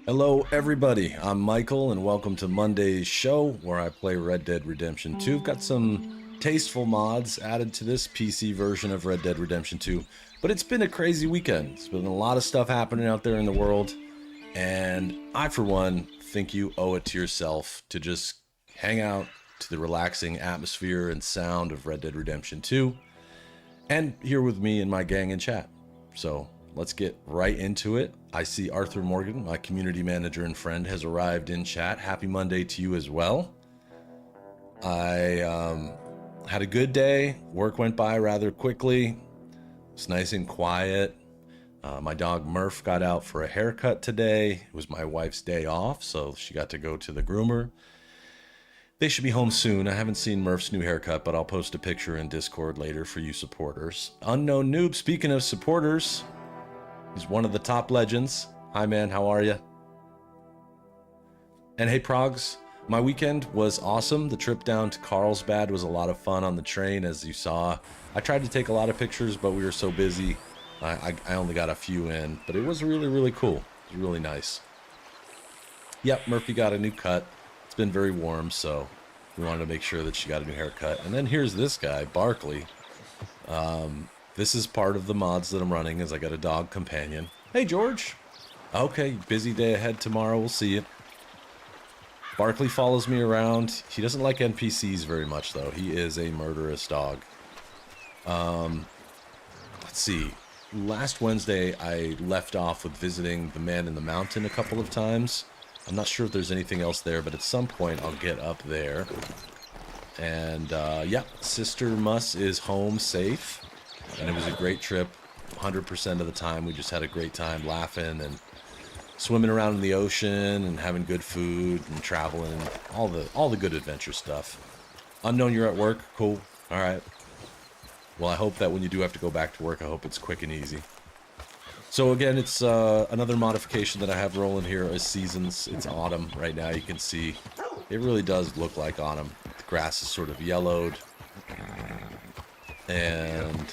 Hello, everybody. I'm Michael, and welcome to Monday's show where I play Red Dead Redemption 2. Got some tasteful mods added to this PC version of Red Dead Redemption 2, but it's been a crazy weekend. It's been a lot of stuff happening out there in the world, and I, for one, think you owe it to yourself to just hang out to the relaxing atmosphere and sound of Red Dead Redemption 2, and here with me and my gang in chat. So let's get right into it. I see Arthur Morgan, my community manager and friend, has arrived in chat. Happy Monday to you as well. I had a good day. Work went by rather quickly. It's nice and quiet. My dog Murph got out for a haircut today. It was my wife's day off, so she got to go to the groomer. They should be home soon. I haven't seen Murph's new haircut, but I'll post a picture in Discord later for you supporters. Unknown Noob, speaking of supporters, he's one of the top legends. Hi, man. How are you? And hey, Progs. My weekend was awesome. The trip down to Carlsbad was a lot of fun on the train, as you saw. I tried to take a lot of pictures, but we were so busy. I only got a few in, but it was really, really cool. It was really nice. Yep, Murphy got a new cut. It's been very warm, so we wanted to make sure that she got a new haircut. And then here's this guy, Barkley. This is part of the mods that I'm running, as I got a dog companion. Hey, George. Okay, busy day ahead tomorrow. We'll see you. Barkley follows me around. He doesn't like NPCs very much, though. He is a murderous dog. Let's see. Last Wednesday, I left off with visiting the Man in the Mountain a couple of times. I'm not sure if there's anything else there, but at some point I'll get up there. And, yeah, Sister Muss is home safe. And it was a great trip. 100% of the time, we just had a great time laughing and swimming around in the ocean and having good food and traveling, all the good adventure stuff. Unknown, you're at work. Cool. All right. Well, I hope that when you do have to go back to work, I hope it's quick and easy. So again, it's another modification that I have rolling here is seasons. It's autumn right now. You can see it really does look like autumn. The grass is sort of yellowed. And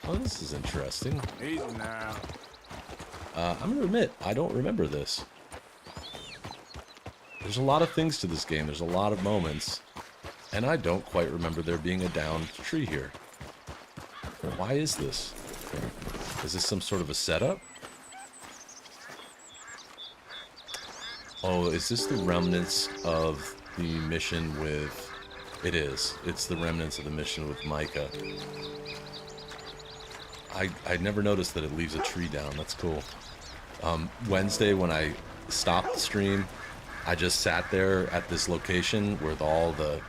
oh, this is interesting. Easy now. I'm gonna admit, I don't remember this. There's a lot of things to this game. There's a lot of moments. And I don't quite remember there being a downed tree here. Why is this? Is this some sort of a setup? Oh, is this the remnants of the mission with... It is. It's the remnants of the mission with Micah. I never noticed that it leaves a tree down. That's cool. Wednesday, when I stopped the stream, I just sat there at this location with all the...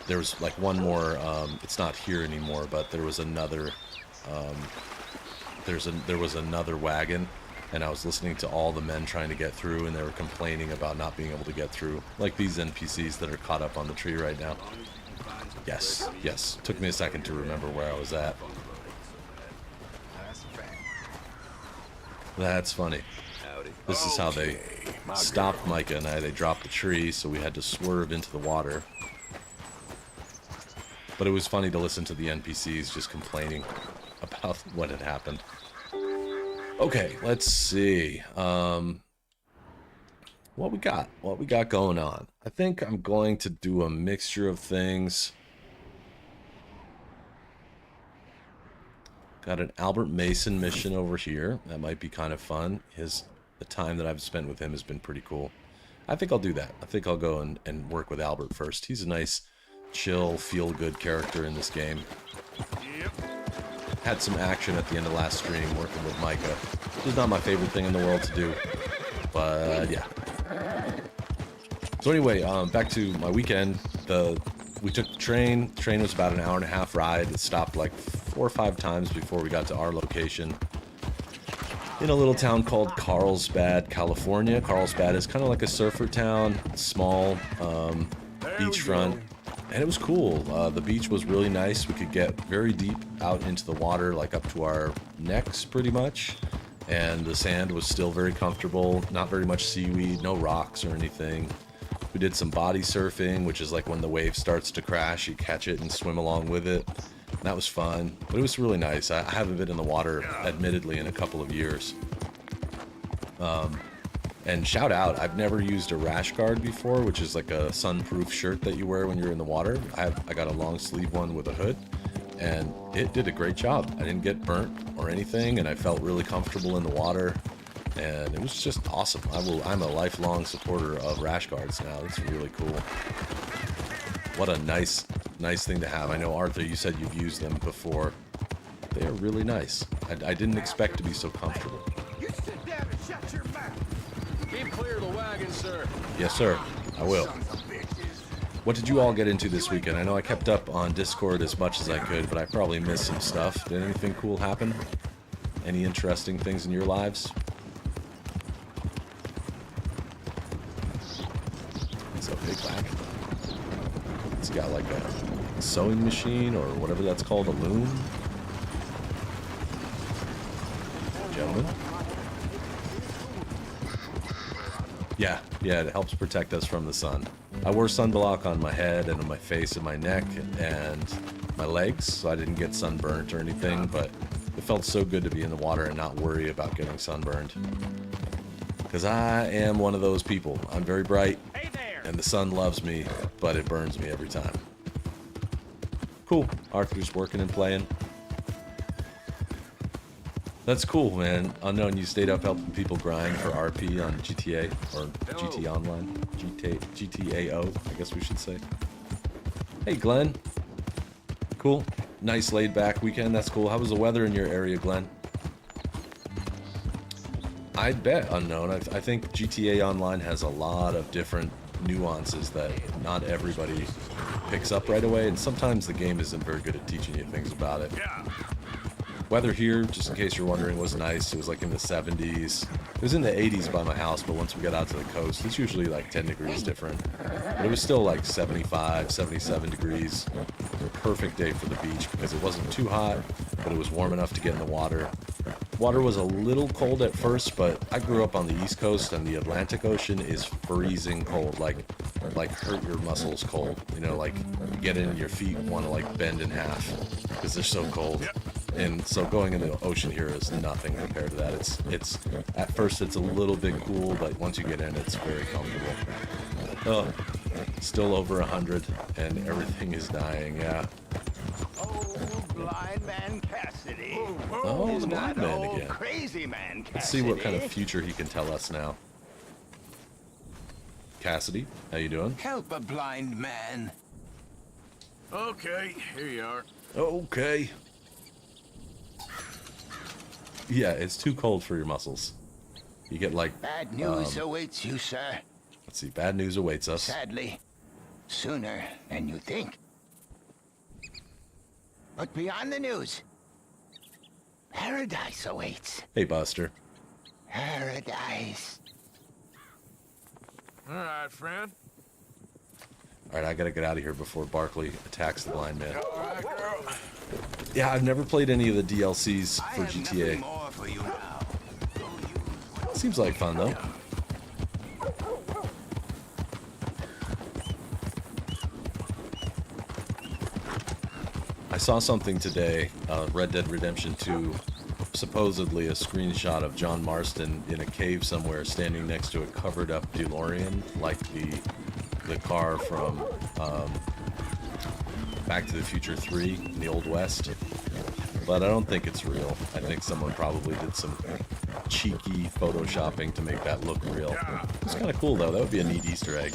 There was like one more, it's not here anymore, but there was another, there was another wagon, and I was listening to all the men trying to get through, and they were complaining about not being able to get through, like these NPCs that are caught up on the tree right now. Yes, yes. Took me a second to remember where I was at. That's funny. This is how they stopped Micah and I. They dropped the tree, so we had to swerve into the water. But it was funny to listen to the NPCs just complaining about what had happened. Okay, let's see. What we got? What we got going on? I think I'm going to do a mixture of things. Got an Albert Mason mission over here. That might be kind of fun. The time that I've spent with him has been pretty cool. I think I'll do that. I think I'll go and work with Albert first. He's a nice, chill, feel-good character in this game. Had some action at the end of last stream working with Micah. Which is not my favorite thing in the world to do. But, yeah. So anyway, back to my weekend. We took the train. The train was about an hour-and-a-half ride. It stopped like 4 or 5 times before we got to our location. In a little town called Carlsbad, California. Carlsbad is kind of like a surfer town. Small, beachfront. And it was cool. The beach was really nice. We could get very deep out into the water, like up to our necks pretty much. And the sand was still very comfortable. Not very much seaweed, no rocks or anything. We did some body surfing, which is like when the wave starts to crash, you catch it and swim along with it. That was fun, but it was really nice. I haven't been in the water, admittedly, in a couple of years. And shout out, I've never used a rash guard before, which is like a sunproof shirt that you wear when you're in the water. I got a long sleeve one with a hood, and it did a great job. I didn't get burnt or anything, and I felt really comfortable in the water, and it was just awesome. I'm a lifelong supporter of rash guards now. It's really cool. What a nice thing to have. I know, Arthur, you said you've used them before. They are really nice. I didn't expect to be so comfortable. You sit down and shut your mouth. Keep clear of the wagon, sir. Yes, sir. I will. Sons of bitches. What did you all get into this weekend? I know I kept up on Discord as much as I could, but I probably missed some stuff. Did anything cool happen? Any interesting things in your lives? It's a big wagon. It's got like a sewing machine or whatever that's called, a loom. Gentlemen? Yeah, it helps protect us from the sun. I wore sunblock on my head and on my face and my neck and my legs, so I didn't get sunburnt or anything, but it felt so good to be in the water and not worry about getting sunburned. Because I am one of those people. I'm very bright, and the sun loves me, but it burns me every time. Cool. Arthur's working and playing. That's cool, man. Unknown, you stayed up helping people grind for RP on GTA, or GT Online. GTAO, I guess we should say. Hey, Glenn. Cool. Nice laid-back weekend. That's cool. How was the weather in your area, Glenn? I'd bet, Unknown. I think GTA Online has a lot of different nuances that not everybody picks up right away, and sometimes the game isn't very good at teaching you things about it. Weather here, just in case you're wondering, was nice. It was like in the 70s. It was in the 80s by my house, but once we got out to the coast, it's usually like 10 degrees different. But it was still like 75, 77 degrees. Perfect day for the beach because it wasn't too hot, but it was warm enough to get in the water. Water was a little cold at first, but I grew up on the East Coast, and the Atlantic Ocean is freezing cold, like hurt your muscles cold. You know, like you get in and your feet want to like bend in half because they're so cold. And so going in the ocean here is nothing compared to that. It's at first it's a little bit cool, but once you get in, it's very comfortable. Oh, still over 100, and everything is dying. Yeah. Oh, blind man Cassidy. Oh, Is the blind that man old again. Crazy man Cassidy. Let's see what kind of future he can tell us now. Cassidy, how you doing? Help a blind man. Okay, here you are. Okay. Yeah, it's too cold for your muscles. You get like... Bad news awaits you, sir. Let's see, bad news awaits us. Sadly, sooner than you think. But beyond the news, paradise awaits. Hey, Buster. Paradise. All right, friend. Alright, I gotta get out of here before Barkley attacks the blind man. All right, girl. Yeah, I've never played any of the DLCs for I have nothing GTA. more for you now. Seems like fun, though. I saw something today, Red Dead Redemption 2, supposedly a screenshot of John Marston in a cave somewhere standing next to a covered up DeLorean, like the car from Back to the Future 3 in the Old West. But I don't think it's real. I think someone probably did some cheeky photoshopping to make that look real. It's kind of cool, though. That would be a neat Easter egg.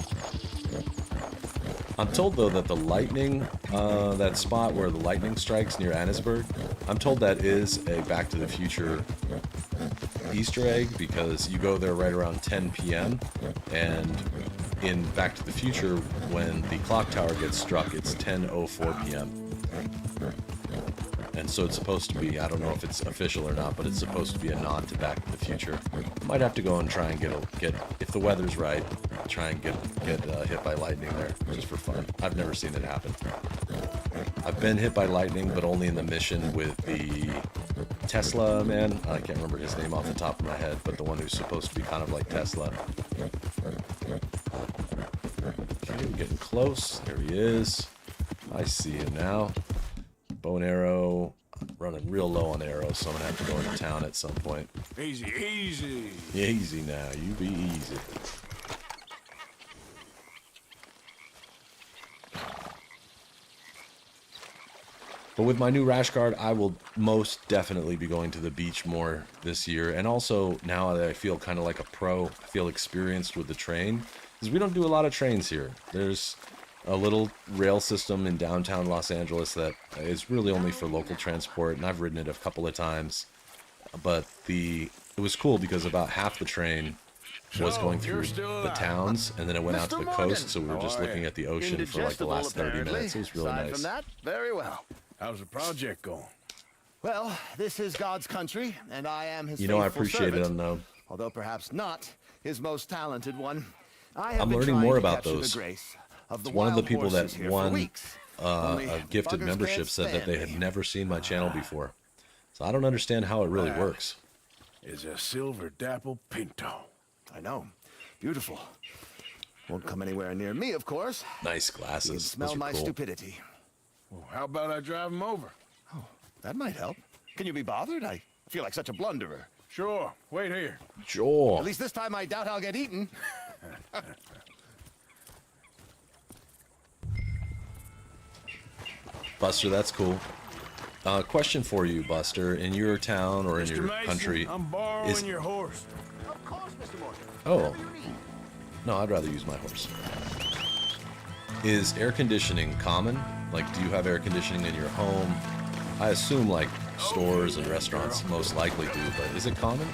I'm told, though, that the lightning, that spot where the lightning strikes near Annesburg, I'm told that is a Back to the Future Easter egg because you go there right around 10 p.m. and in Back to the Future, when the clock tower gets struck, it's 10:04 p.m. And so it's supposed to be, I don't know if it's official or not, but it's supposed to be a nod to Back to the Future. Might have to go and try and get if the weather's right, try and get hit by lightning there, just for fun. I've never seen it happen. I've been hit by lightning, but only in the mission with the Tesla man. I can't remember his name off the top of my head, but the one who's supposed to be kind of like Tesla. Okay, we're getting close. There he is. I see him now. Bow and arrow, running real low on arrows, so I'm gonna have to go into town at some point. Easy, easy. Easy now, you be easy. But with my new rash guard, I will most definitely be going to the beach more this year. And also, now that I feel kind of like a pro, I feel experienced with the train. Because we don't do a lot of trains here. There's a little rail system in downtown Los Angeles that is really only for local transport. And I've ridden it a couple of times. But it was cool because about half the train was going through the towns. And then it went out to the coast. So we were just looking at the ocean for like the last 30 minutes. It was really Aside nice. from that, very well. How's the project going? Well, this is God's country, and I am his You know, I faithful appreciate it, servant, Unknown. although perhaps not his most talented one. I'm learning more about those. Of One of the people that won Only a gifted buggers membership can't said that stand they had me. never seen my channel before. So I don't understand how it really works. Is a silver dapple pinto. I know. Beautiful. Won't come anywhere near me, of course. Nice You'd glasses. smell Those are my cool. stupidity. Well, how about I drive him over? That might help. Can you be bothered? I feel like such a blunderer. Sure. Wait here. Sure. At least this time I doubt I'll get eaten. Buster, that's cool. Question for you, Buster. In your town or in Mr. your Mason, country, I'm borrowing is... your horse. Of course, Mr. Morgan. Oh. Whatever you need. No, I'd rather use my horse. Is air conditioning common? Like, do you have air conditioning in your home? I assume, like, stores and restaurants most likely do, but is it common?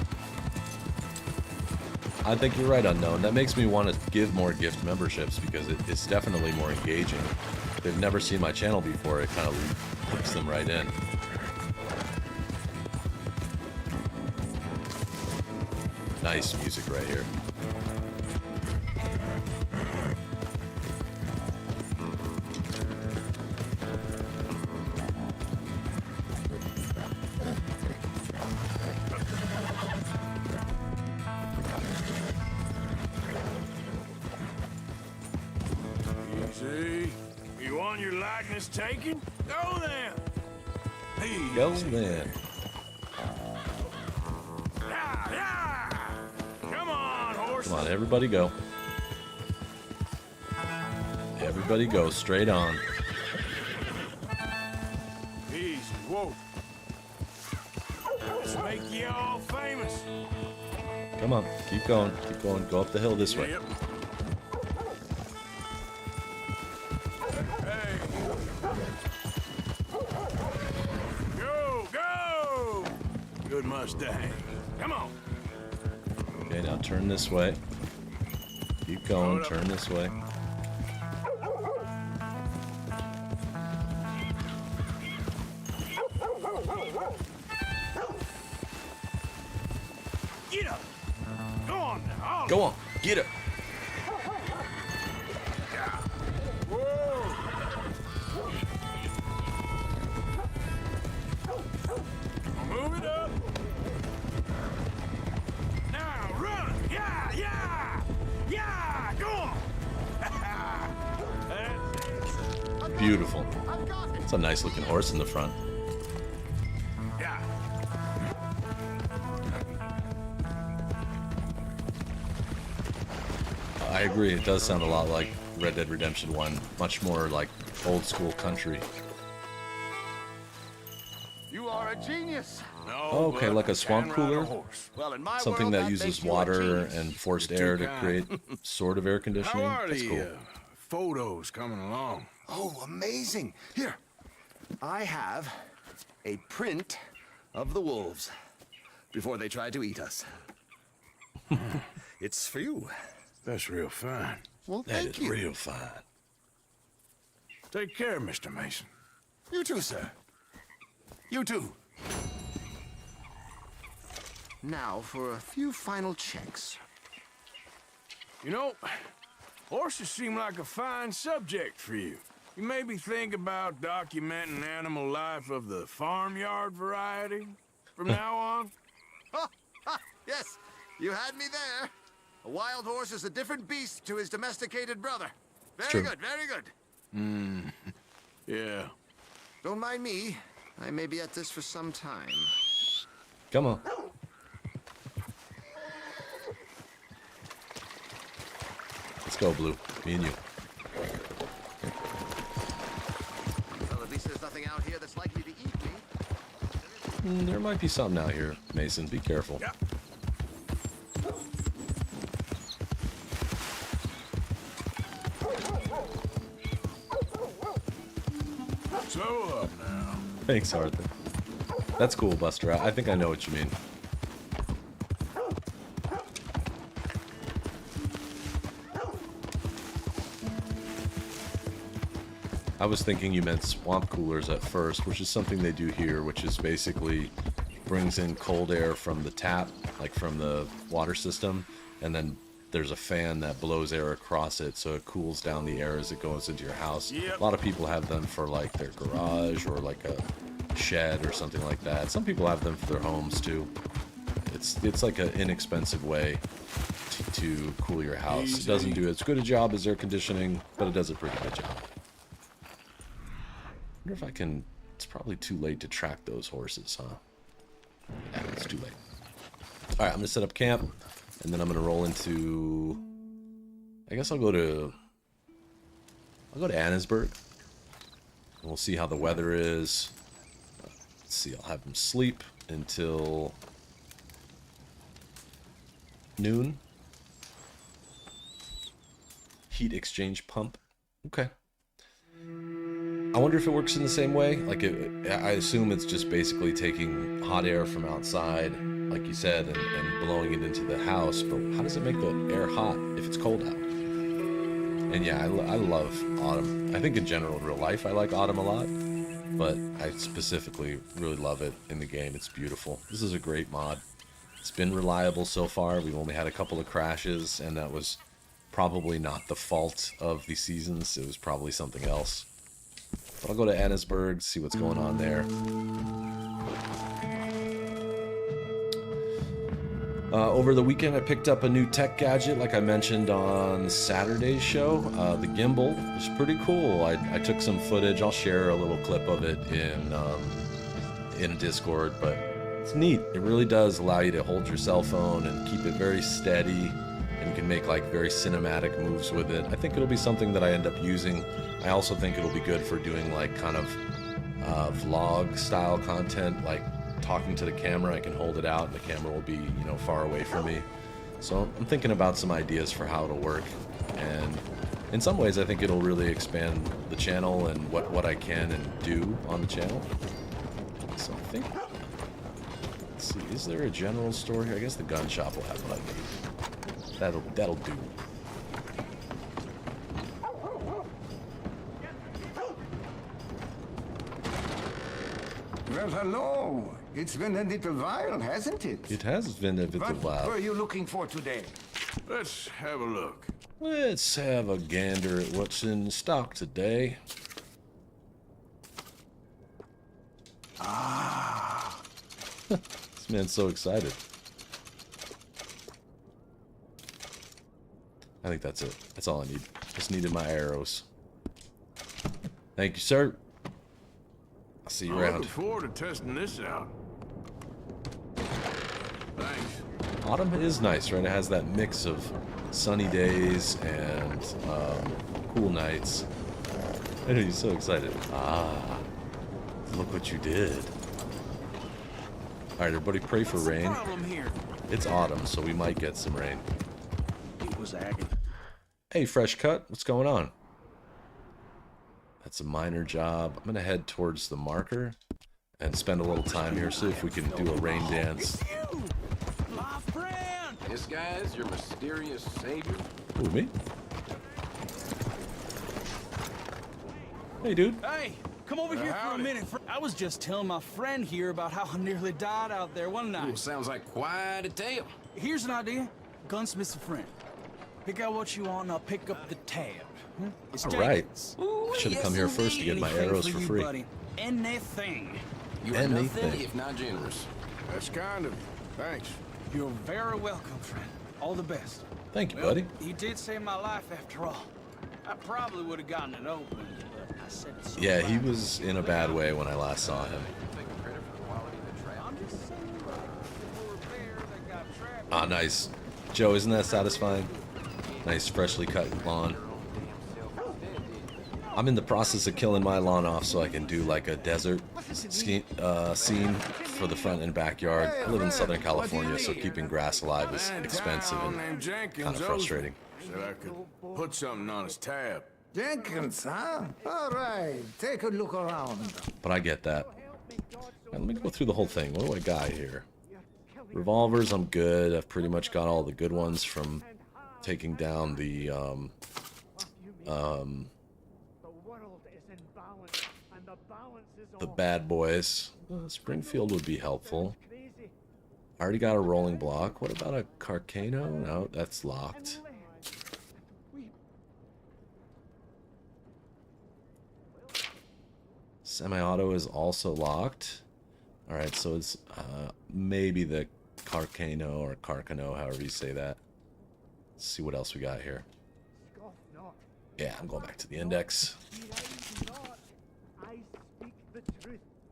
I think you're right, Unknown. That makes me want to give more gift memberships because it's definitely more engaging. If they've never seen my channel before, it kind of hooks them right in. Nice music right here. Easy. You want your likeness taken? Go then. Easy. Go then. Yeah, yeah. Come on, horse. Come on, everybody go. Everybody go, straight on. Easy. Whoa. Let's make you all famous. Come on, keep going, go up the hill this way. Yep. Hey. Go, go. Good Mustang. Come on. Okay, now turn this way. Keep going, turn this way. Get up. Go on now. All Go on, get it. Whoa. Move it up. Now run. Yeah, yeah. Yeah, go on. That's it. Beautiful. I've got it. It's a nice looking horse in the front. Yeah. I agree, it does sound a lot like Red Dead Redemption 1. Much more like old school country. You are a genius. No, Okay, but like a I swamp can ride cooler? horse. Well, in my Something world, that makes uses you a water genius. and forced You're air too to kind. create sort of air How conditioning. are That's the cool. photos coming along? Oh, amazing. Here, I have a print of the wolves before they tried to eat us. It's for you. That's real fine. Well, That thank is you. real fine. Take care, Mr. Mason. You too, sir. You too. Now for a few final checks. You know, horses seem like a fine subject for you. You maybe think about documenting animal life of the farmyard variety from now on? Yes, you had me there. A wild horse is a different beast to his domesticated brother. Very true. good, very good. Yeah. Don't mind me. I may be at this for some time. Come on. Let's go, Blue. Me and you. Well, at least there's nothing out here that's likely to eat me. There might be something out here, Mason. Be careful. Yeah. So up now. Thanks, Arthur. That's cool, Buster. I think I know what you mean. I was thinking you meant swamp coolers at first, which is something they do here, which is basically brings in cold air from the tap, like from the water system, and then there's a fan that blows air across it, so it cools down the air as it goes into your house. Yep. A lot of people have them for like their garage or like a shed or something like that. Some people have them for their homes too. It's like an inexpensive way to cool your house. It doesn't do as good a job as air conditioning, but it does a pretty good job. I wonder if I can... It's probably too late to track those horses, huh? Yeah, it's too late. Alright, I'm going to set up camp, and then I'm going to roll into... I guess I'll go to Annesburg. And we'll see how the weather is. Let's see, I'll have them sleep until... noon. Heat exchange pump. Okay. I wonder if it works in the same way. Like, I assume it's just basically taking hot air from outside, like you said, and blowing it into the house. But how does it make the air hot if it's cold out? And yeah, I love autumn. I think in general, in real life, I like autumn a lot. But I specifically really love it in the game. It's beautiful. This is a great mod. It's been reliable so far. We've only had a couple of crashes, and that was probably not the fault of the seasons. It was probably something else. But I'll go to Annesburg, see what's going on there. Over the weekend, I picked up a new tech gadget, like I mentioned on Saturday's show. The gimbal was pretty cool. I took some footage. I'll share a little clip of it in Discord, but it's neat. It really does allow you to hold your cell phone and keep it very steady, and you can make like very cinematic moves with it. I think it'll be something that I end up using. I also think it'll be good for doing like kind of vlog style content, like talking to the camera. I can hold it out and the camera will be, you know, far away from me. So I'm thinking about some ideas for how it'll work, and in some ways I think it'll really expand the channel and what I can and do on the channel. So I think, let's see, is there a general store here? I guess the gun shop will have what I need. That'll do. Well, hello. It's been a little while, hasn't it? It has been a little What were while. you looking for today? Let's have a look. Let's have a gander at what's in stock today. Ah. This man's so excited. I think that's it. That's all I need. Just needed my arrows. Thank you, sir. I'll see you I'm around. looking forward to testing this out. Thanks. Autumn is nice, right? It has that mix of sunny days and cool nights. I know, he's so excited. Ah, look what you did. All right, everybody, pray for rain. Problem here. It's autumn, so we might get some rain. It was agony. Hey, Fresh Cut, what's going on? That's a minor job. I'm gonna head towards the marker and spend a little time here, see if we can do a rain dance. You, my friend. This guy's your mysterious savior? Ooh, me? Hey, dude. Hey, come over here for a howdy. minute. I was just telling my friend here about how I nearly died out there one Ooh, night. sounds like quite a tale. Here's an idea. Gunsmith's a friend. Pick out what you want and I'll pick up the tab. It's All right. Jenkins. I should have come here first to get my Anything arrows for for you, free. buddy. Anything. You're Anything. nothing if not generous. That's kind of you. Thanks. You're very welcome, friend. All the best. Thank you, Well, buddy. he did save my life after all. I probably would have gotten it open, but I said it so Yeah, he loud. was in a bad way when I last saw him. Ah, nice. Joe, isn't that satisfying? Nice, freshly cut lawn. I'm in the process of killing my lawn off so I can do like a desert scene for the front and backyard. I live in Southern California, so keeping grass alive is expensive and kind of frustrating. Said I could put something on his tab. Jenkins, huh? All right, take a look around. But I get that. Now, let me go through the whole thing. What do I got here? Revolvers, I'm good. I've pretty much got all the good ones from taking down the bad boys. Springfield would be helpful. I already got a rolling block. What about a Carcano? No, that's locked. Semi-auto is also locked. Alright, so it's maybe the Carcano or Carcano, however you say that. Let's see what else we got here. Yeah, I'm going back to the index.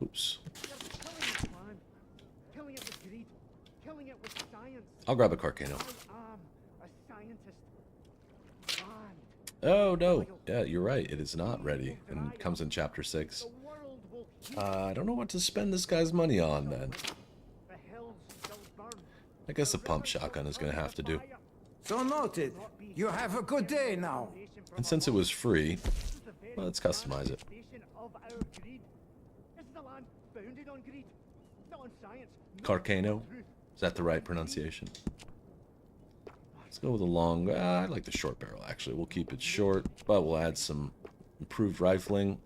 Oops. I'll grab a Carcano. Oh, no. Yeah, you're right. It is not ready. And it comes in Chapter 6. I don't know what to spend this guy's money on, then. I guess a pump shotgun is going to have to do. So noted. You have a good day now. And since it was free, well, let's customize it. Carcano? Is that the right pronunciation? Let's go with a long... I like the short barrel, actually. We'll keep it short, but we'll add some improved rifling.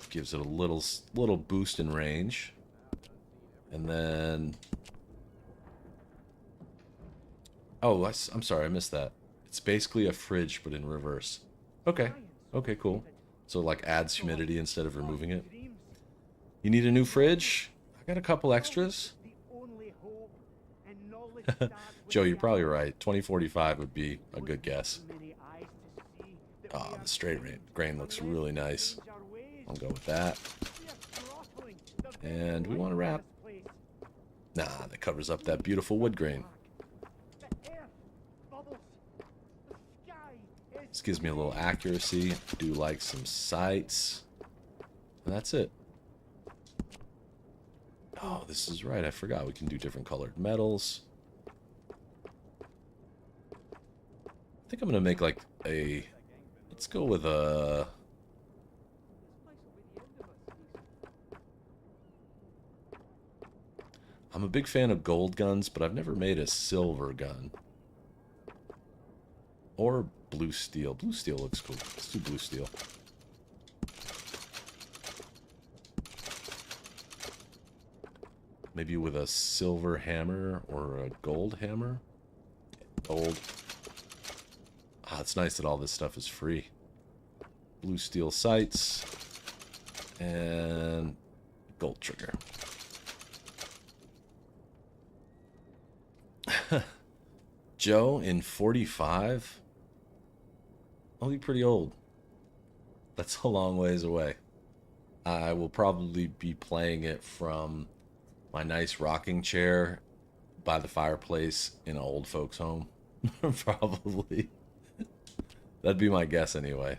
Gives it a little boost in range. And then... Oh, I'm sorry, I missed that. It's basically a fridge, but in reverse. Okay. Okay, cool. So, like, adds humidity instead of removing it. You need a new fridge? I got a couple extras. Joe, you're probably right. 2045 would be a good guess. Oh, the straight grain looks really nice. I'll go with that. And we want to wrap. Nah, that covers up that beautiful wood grain. This gives me a little accuracy. Do like some sights. And that's it. Oh, this is right. I forgot we can do different colored metals. I think I'm going to make like a... Let's go with a... I'm a big fan of gold guns, but I've never made a silver gun. Or blue steel. Blue steel looks cool. Let's do blue steel. Maybe with a silver hammer or a gold hammer. Gold. Ah, it's nice that all this stuff is free. Blue steel sights. And gold trigger. Joe in 45? I'll be pretty old. That's a long ways away. I will probably be playing it from my nice rocking chair by the fireplace in an old folks' home. Probably. That'd be my guess anyway.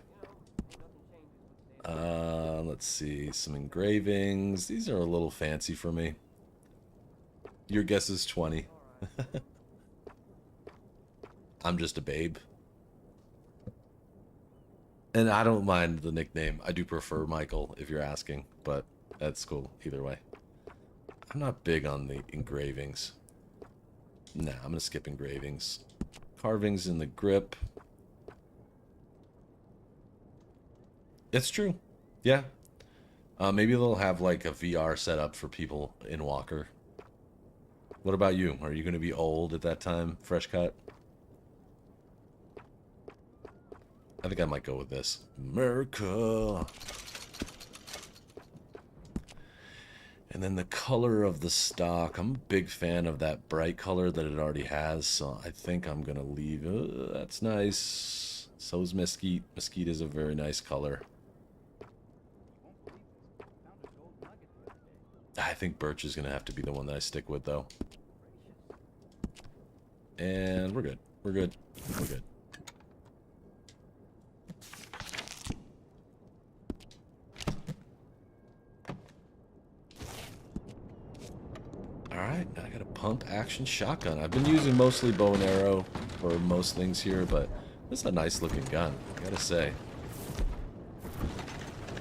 Let's see. Some engravings. These are a little fancy for me. Your guess is 20. I'm just a babe. And I don't mind the nickname. I do prefer Michael, if you're asking. But that's cool, either way. I'm not big on the engravings. Nah, I'm gonna skip engravings. Carvings in the grip. It's true. Yeah. Maybe they'll have like a VR setup for people in Walker. What about you? Are you gonna be old at that time? Fresh cut? I think I might go with this. America. And then the color of the stock. I'm a big fan of that bright color that it already has, so I think I'm going to leave. That's nice. So is mesquite. Mesquite is a very nice color. I think birch is going to have to be the one that I stick with, though. And we're good. We're good. We're good. Alright, now I got a pump action shotgun. I've been using mostly bow and arrow for most things here, but this is a nice looking gun, I gotta say.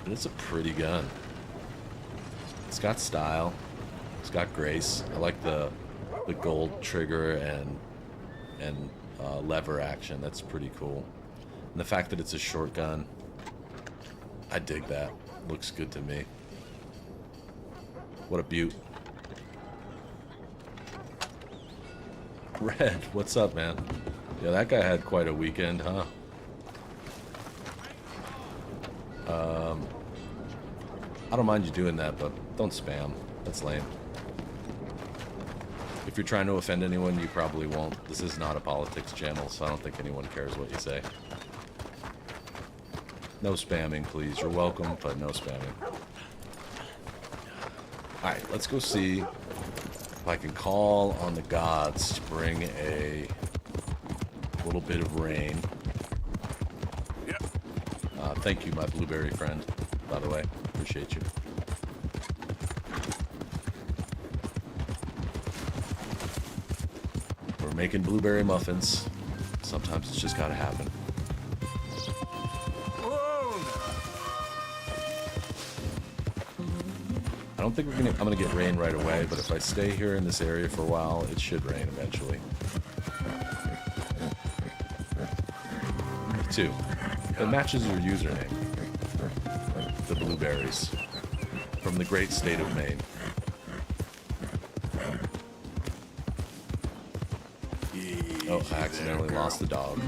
And it's a pretty gun. It's got style. It's got grace. I like the gold trigger and lever action. That's pretty cool. And the fact that it's a short gun, I dig that. Looks good to me. What a beaut. Red, what's up, man? Yeah, that guy had quite a weekend, huh? I don't mind you doing that, but don't spam. That's lame. If you're trying to offend anyone, you probably won't. This is not a politics channel, so I don't think anyone cares what you say. No spamming, please. You're welcome, but no spamming. Alright, let's go see if I can call on the gods to bring a little bit of rain. Yep. Thank you, my blueberry friend, by the way. Appreciate you. We're making blueberry muffins. Sometimes it's just gotta happen. Whoa! I don't think I'm gonna get rain right away, but if I stay here in this area for a while, it should rain eventually. Two. It matches your username. The blueberries. From the great state of Maine. Oh, I accidentally lost the dog.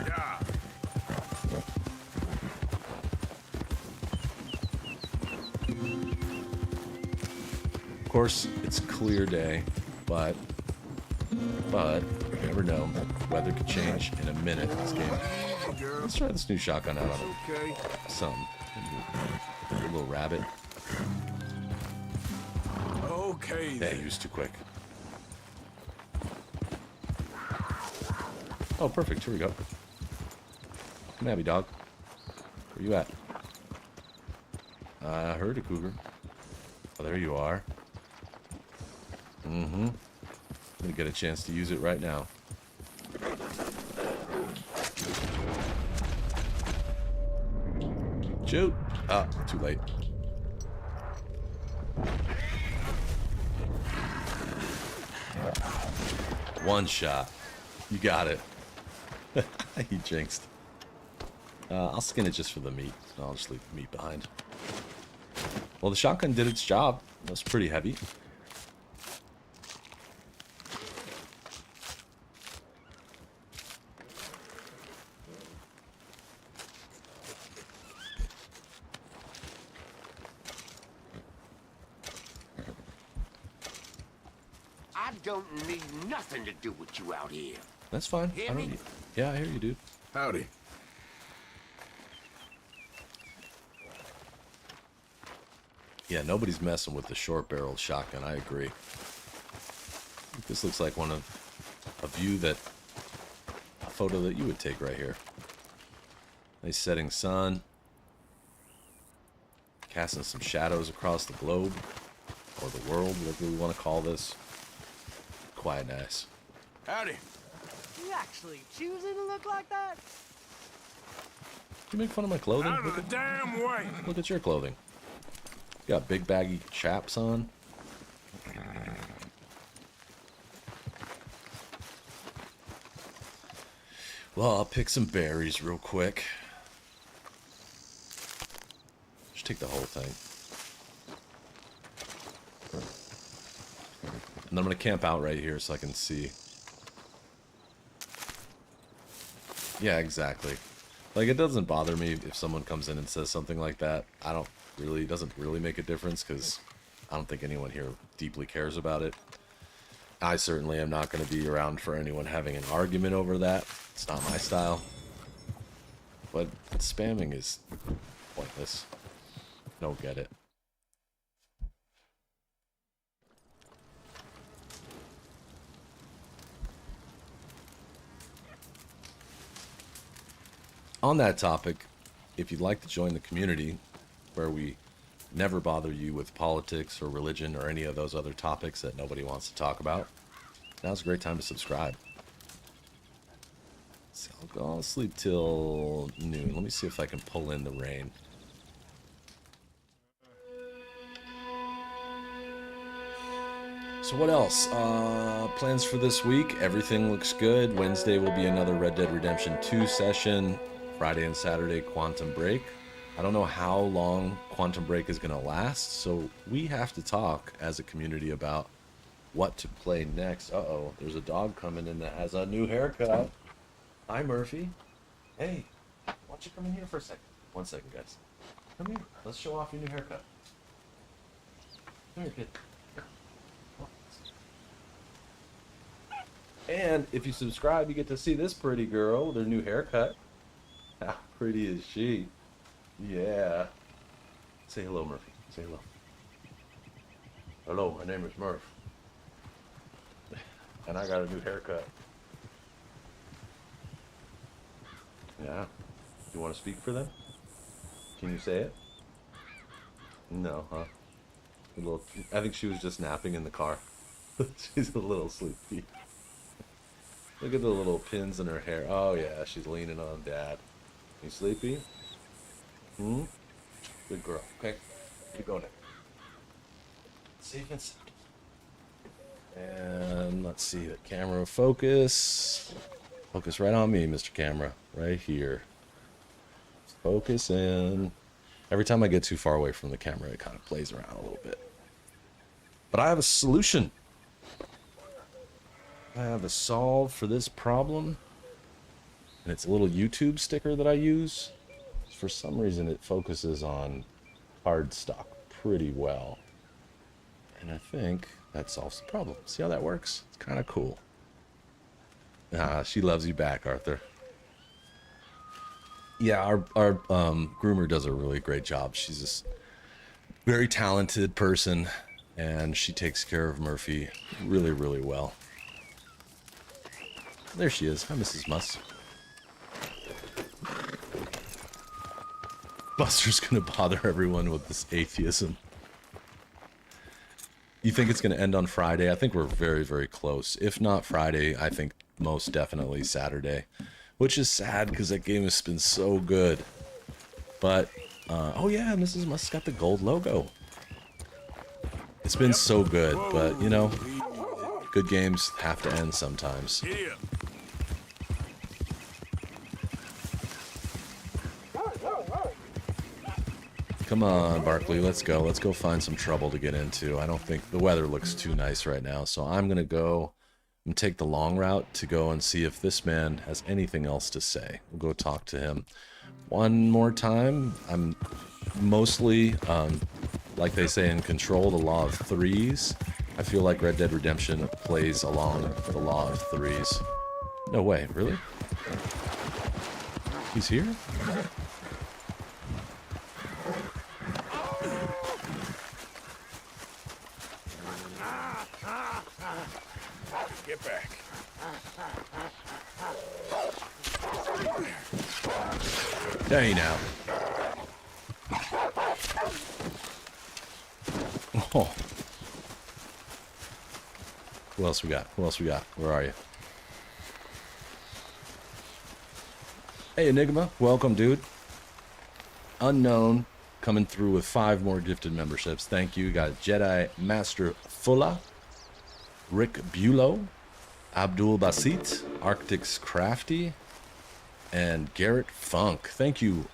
Yeah. Of course, it's clear day, but you never know. Weather could change in a minute in this game. Easy, girl. Let's try this new shotgun out on Okay. some. A little rabbit. Okay. Yeah, then. he was too quick. Oh, perfect. Here we go. Come at me, dog. Where you at? I heard a cougar. Oh, there you are. Mm-hmm. I'm gonna get a chance to use it right now. Shoot! Ah, too late. One shot. You got it. He jinxed. I'll skin it just for the meat. I'll just leave the meat behind. Well, the shotgun did its job. It was pretty heavy. I don't need nothing to do with you out here. That's fine. Hear I don't me? need... Yeah, I hear you, dude. Howdy. Yeah, nobody's messing with the short-barreled shotgun. I agree. This looks like one of a view that a photo that you would take right here. Nice setting sun. Casting some shadows across the globe or the world, whatever we want to call this. Quite nice. Howdy. You actually choosing to look like that? You make fun of my clothing? Out of the damn way. Look at your clothing. You got big baggy chaps on. Well, I'll pick some berries real quick. Just take the whole thing. And I'm gonna camp out right here so I can see. Yeah, exactly. Like, it doesn't bother me if someone comes in and says something like that. I don't really, it doesn't really make a difference because I don't think anyone here deeply cares about it. I certainly am not going to be around for anyone having an argument over that. It's not my style. But spamming is pointless. Don't get it. On that topic, if you'd like to join the community where we never bother you with politics or religion or any of those other topics that nobody wants to talk about, now's a great time to subscribe. So I'll sleep till noon. Let me see if I can pull in the rain. So what else? Plans for this week. Everything looks good. Wednesday will be another Red Dead Redemption 2 session. Friday and Saturday, Quantum Break. I don't know how long Quantum Break is going to last, so we have to talk as a community about what to play next. Uh-oh, there's a dog coming in that has a new haircut. Hi, Murphy. Hey, why don't you come in here for a second? 1 second, guys. Come here. Let's show off your new haircut. Come here, kid. And if you subscribe, you get to see this pretty girl with her new haircut. How pretty is she? Yeah. Say hello, Murphy. Say hello. Hello, my name is Murph. And I got a new haircut. Yeah. You want to speak for them? Can you say it? No, huh? A little. I think she was just napping in the car. She's a little sleepy. Look at the little pins in her hair. Oh yeah, she's leaning on Dad. You sleepy? Hmm? Good girl. Okay. You go now. Safe and sound. And let's see the camera focus. Focus right on me, Mr. Camera. Right here. Focus in. Every time I get too far away from the camera, it kind of plays around a little bit. But I have a solution. I have a solve for this problem. And it's a little YouTube sticker that I use. For some reason, it focuses on cardstock pretty well. And I think that solves the problem. See how that works? It's kind of cool. Ah, she loves you back, Arthur. Yeah, our groomer does a really great job. She's this very talented person, and she takes care of Murphy really, really well. There she is. Hi, Mrs. Muss. Buster's gonna bother everyone with this atheism. You think it's gonna end on Friday? I think we're very, very close. If not Friday, I think most definitely Saturday. Which is sad because that game has been so good. But, oh yeah, Mrs. Muss got the gold logo. It's been so good, but you know, good games have to end sometimes. Yeah. Come on, Barkley, let's go. Let's go find some trouble to get into. I don't think the weather looks too nice right now, so I'm gonna go and take the long route to go and see if this man has anything else to say. We'll go talk to him one more time. I'm mostly, like they say in Control, the law of threes. I feel like Red Dead Redemption plays along the law of threes. No way, really? He's here? Get back. Hey now. Oh. Who else we got? Who else we got? Where are you? Hey Enigma, welcome dude. Unknown coming through with 5 more gifted memberships. Thank you. Got Jedi Master Fulla, Rick Bulow, Abdul Basit, Arctic's Crafty, and Garrett Funk. Thank you,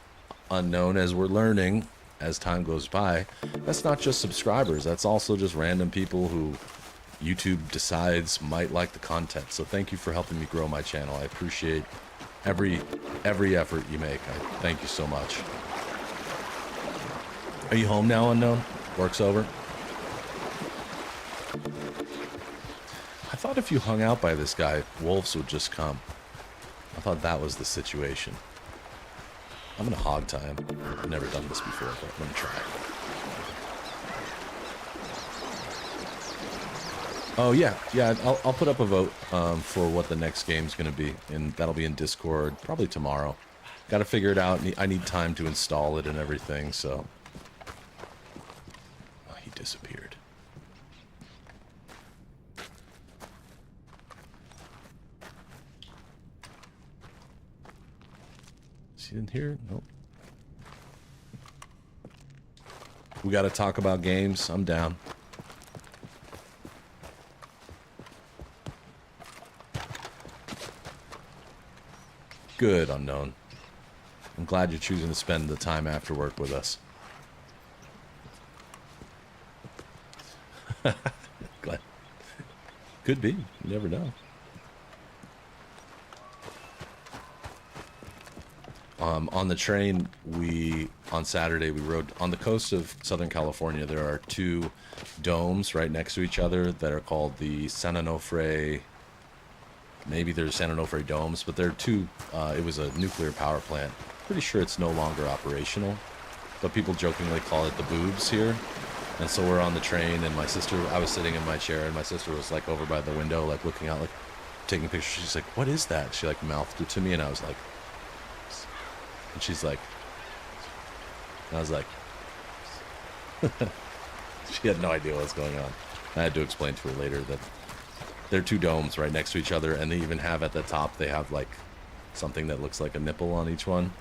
Unknown. As we're learning as time goes by, that's not just subscribers, that's also just random people who YouTube decides might like the content. So thank you for helping me grow my channel. I appreciate every effort you make. Thank you so much. Are you home now, Unknown? Work's over? thought if you hung out by this guy, wolves would just come. I thought that was the situation. I'm gonna hog tie him. I've never done this before, but I'm gonna try. Oh yeah, I'll put up a vote for what the next game's gonna be, and that'll be in Discord probably tomorrow. Got to figure it out. I need time to install it and everything, so. Oh, he disappeared. Is he in here? Nope. We got to talk about games. I'm down. Good, Unknown. I'm glad you're choosing to spend the time after work with us. Glad. Could be. You never know. On the train, on Saturday, we rode on the coast of Southern California. There are two domes right next to each other that are called the San Onofre. Maybe there's San Onofre domes, but there are two. It was a nuclear power plant. Pretty sure it's no longer operational, but people jokingly call it the boobs here. And so we're on the train, and I was sitting in my chair, and my sister was like over by the window, like looking out, like taking pictures. She's like, "What is that?" She like mouthed it to me, and I was like, and she's like, and I was like, she had no idea what was going on. I had to explain to her later that they're two domes right next to each other, and they even have at the top, they have like something that looks like a nipple on each one.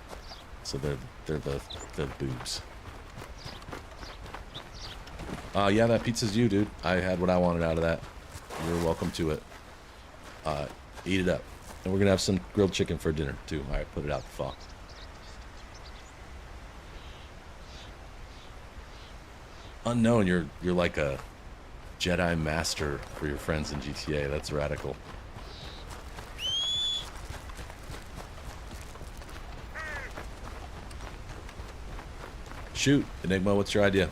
So they're the boobs. Yeah, that pizza's you, dude. I had what I wanted out of that. You're welcome to it. Eat it up. And we're gonna have some grilled chicken for dinner too. Alright, put it out the fuck. Unknown, you're like a Jedi master for your friends in GTA. That's radical. Shoot, Enigma, what's your idea?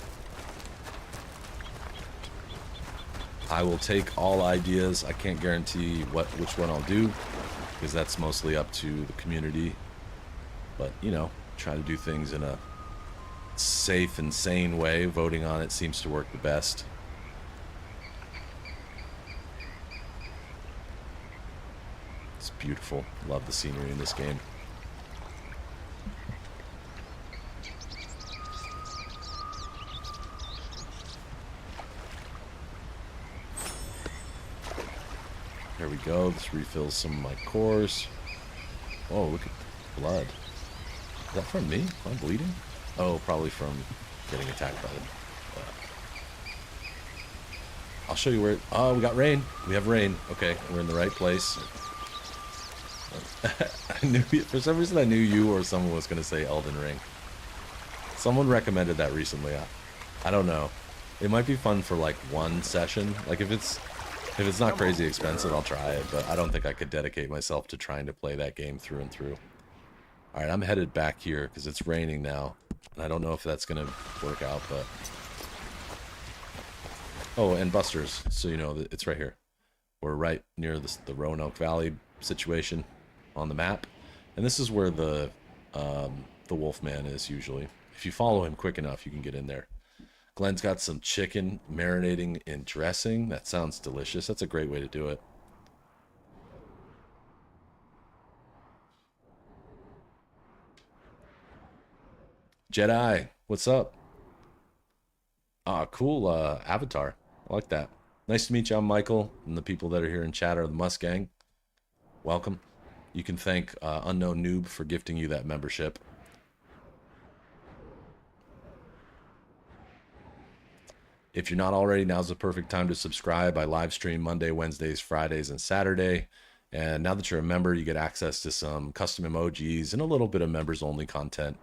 I will take all ideas. I can't guarantee which one I'll do, because that's mostly up to the community. But, you know, try to do things in a safe and sane way. Voting on it seems to work the best. It's beautiful. Love the scenery in this game. There we go. This refills some of my cores. Oh, look at blood. Is that from me? Am I bleeding? Oh, probably from getting attacked by them. I'll show you where... Oh, we got rain. We have rain. Okay, we're in the right place. I knew... For some reason, I knew you or someone was going to say Elden Ring. Someone recommended that recently. I don't know. It might be fun for, like, one session. Like, if it's not crazy expensive, I'll try it. But I don't think I could dedicate myself to trying to play that game through and through. Alright, I'm headed back here because it's raining now. And I don't know if that's going to work out, but... Oh, and Buster's, so you know, it's right here. We're right near the Roanoke Valley situation on the map. And this is where the Wolfman is usually. If you follow him quick enough, you can get in there. Glenn's got some chicken marinating in dressing. That sounds delicious. That's a great way to do it. Jedi, what's up? Ah, cool avatar. I like that. Nice to meet you. I'm Michael, and the people that are here in chat are the Mustang. Welcome. You can thank Unknown Noob for gifting you that membership. If you're not already, now's the perfect time to subscribe. I live stream Monday, Wednesdays, Fridays, and Saturday. And now that you're a member, you get access to some custom emojis and a little bit of members-only content.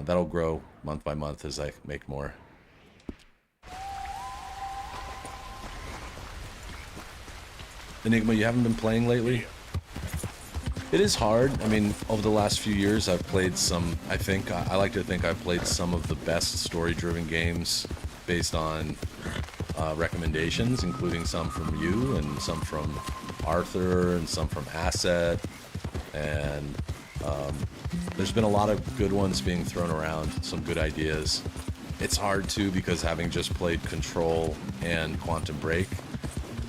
That'll grow month by month as I make more. Enigma, you haven't been playing lately? It is hard. I mean, over the last few years, I've played some, I like to think I've played some of the best story-driven games based on recommendations, including some from you and some from Arthur and some from Asset. And there's been a lot of good ones being thrown around, some good ideas. It's hard too because having just played Control and Quantum Break,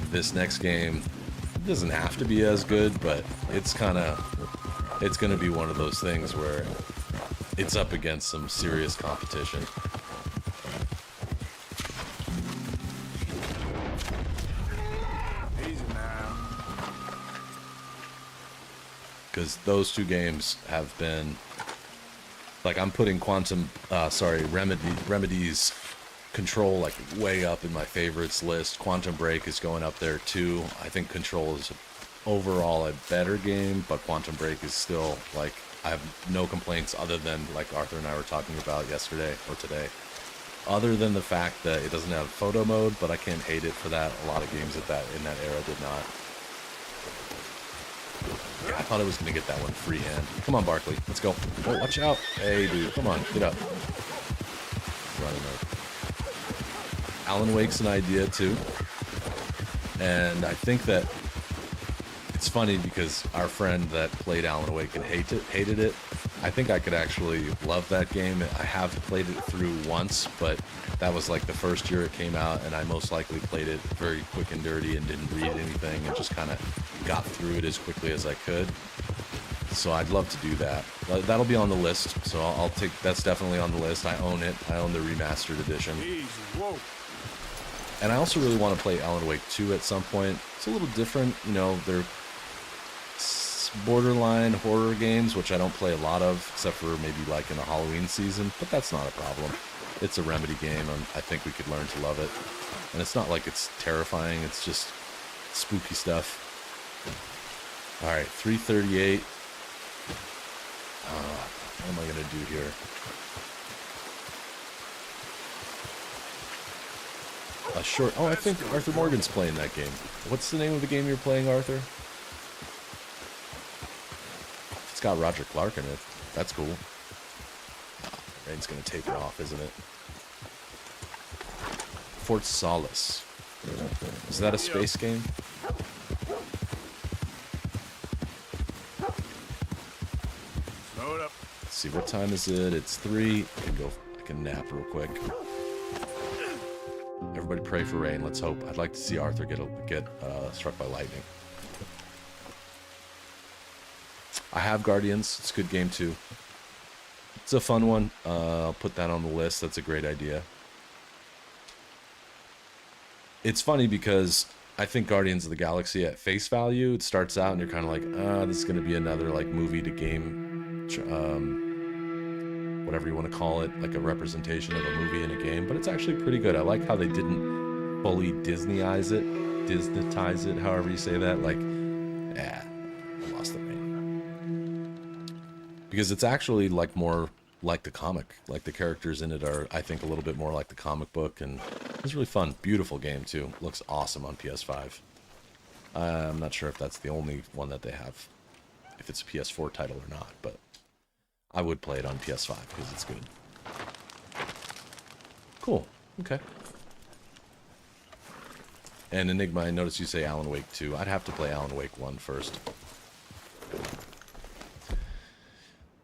this next game doesn't have to be as good, but it's going to be one of those things where it's up against some serious competition. Easy now. Because those two games have been, like, I'm putting Remedy's Control like way up in my favorites list. Quantum Break is going up there too. I think Control is overall a better game, but Quantum Break is still, like, I have no complaints other than, like Arthur and I were talking about yesterday or today, other than the fact that it doesn't have photo mode, but I can't hate it for that. A lot of games in that era did not. Yeah, I thought I was going to get that one freehand. Come on, Barkley. Let's go. Oh, watch out. Hey, dude. Come on. Get up. Running mode. Alan Wake's an idea, too. And I think that it's funny because our friend that played Alan Wake and hated it. I think I could actually love that game. I have played it through once, but that was like the first year it came out, and I most likely played it very quick and dirty and didn't read anything and just kind of got through it as quickly as I could. So I'd love to do that. That'll be on the list, so I'll take. That's definitely on the list. I own it. I own the remastered edition. Easy. Whoa. And I also really want to play Alan Wake 2 at some point. It's a little different, you know, they're borderline horror games, which I don't play a lot of, except for maybe like in the Halloween season, but that's not a problem. It's a Remedy game, and I think we could learn to love it. And it's not like it's terrifying, it's just spooky stuff. Alright, 338. What am I going to do here? A short... Oh, I think Arthur Morgan's playing that game. What's the name of the game you're playing, Arthur? It's got Roger Clark in it. That's cool. Rain's gonna taper off, isn't it? Fort Solace. Is that a space game? Slow it up. Let's see, what time is it? It's 3. I can nap real quick. Everybody pray for rain. Let's hope. I'd like to see Arthur get struck by lightning. I have Guardians. It's a good game too. It's a fun one. I'll put that on the list. That's a great idea. It's funny because I think Guardians of the Galaxy at face value, it starts out and you're kind of like, this is going to be another like movie to game, whatever you want to call it, like a representation of a movie in a game. But it's actually pretty good. I like how they didn't fully Disneyize it, however you say that. Like, I lost the name. Because it's actually like more like the comic. Like the characters in it are, I think, a little bit more like the comic book, and it's really fun. Beautiful game too. Looks awesome on PS5. I'm not sure if that's the only one that they have, if it's a PS4 title or not, but I would play it on PS5 because it's good. Cool. Okay. And Enigma, I noticed you say Alan Wake 2. I'd have to play Alan Wake 1 first.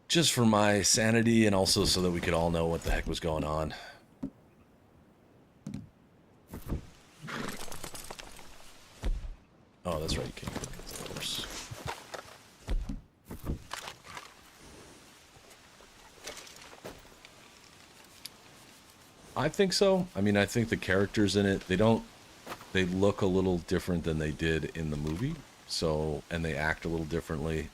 Just for my sanity, and also so that we could all know what the heck was going on. Oh, that's right, you can't click it, of course. I think so. I mean, I think the characters in it, they look a little different than they did in the movie. So, and they act a little differently.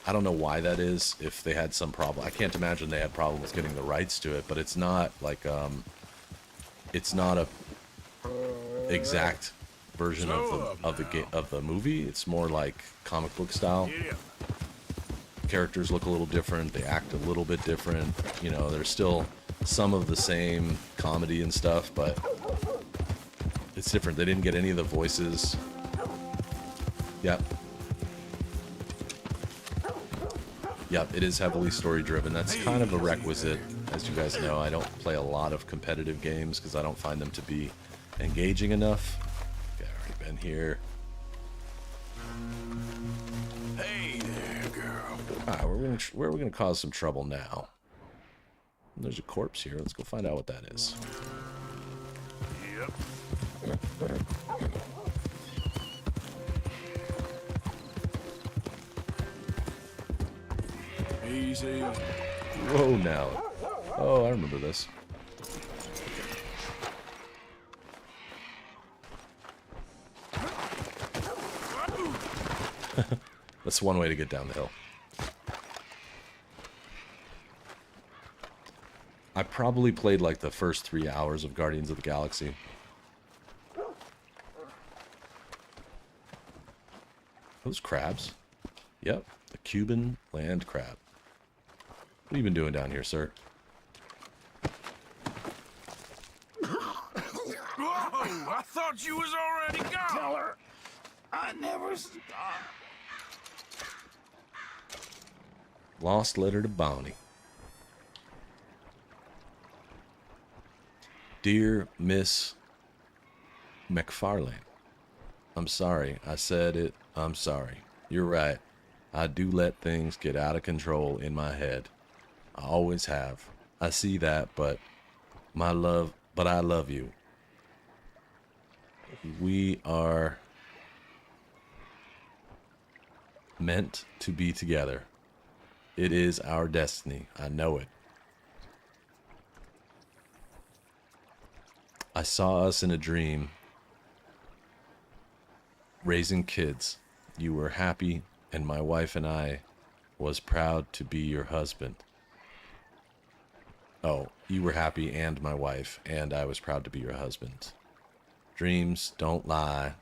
I don't know why that is, if they had some problem. I can't imagine they had problems getting the rights to it, but it's not like, it's not a exact version of the movie. It's more like comic book style. Yeah. Characters look a little different. They act a little bit different. You know, there's still some of the same comedy and stuff, but it's different. They didn't get any of the voices. Yep. Yep, it is heavily story-driven. That's kind of a requisite. As you guys know, I don't play a lot of competitive games because I don't find them to be engaging enough. Okay, I've already been here. Hey there, girl. Alright, where are we gonna cause some trouble now? There's a corpse here. Let's go find out what that is. Yep. Easy. Whoa, now. Oh, I remember this. That's one way to get down the hill. I probably played like the first 3 hours of Guardians of the Galaxy. Those crabs? Yep, the Cuban land crab. What have you been doing down here, sir? Whoa! I thought you was already gone. Tell her I never stopped. Lost letter to Bonnie. Dear Miss McFarlane, I'm sorry. I said it. I'm sorry. You're right. I do let things get out of control in my head. I always have. I see that, but I love you. We are meant to be together. It is our destiny. I know it. I saw us in a dream raising kids. You were happy, and my wife and I was proud to be your husband. Oh, you were happy and my wife, and I was proud to be your husband. Dreams don't lie.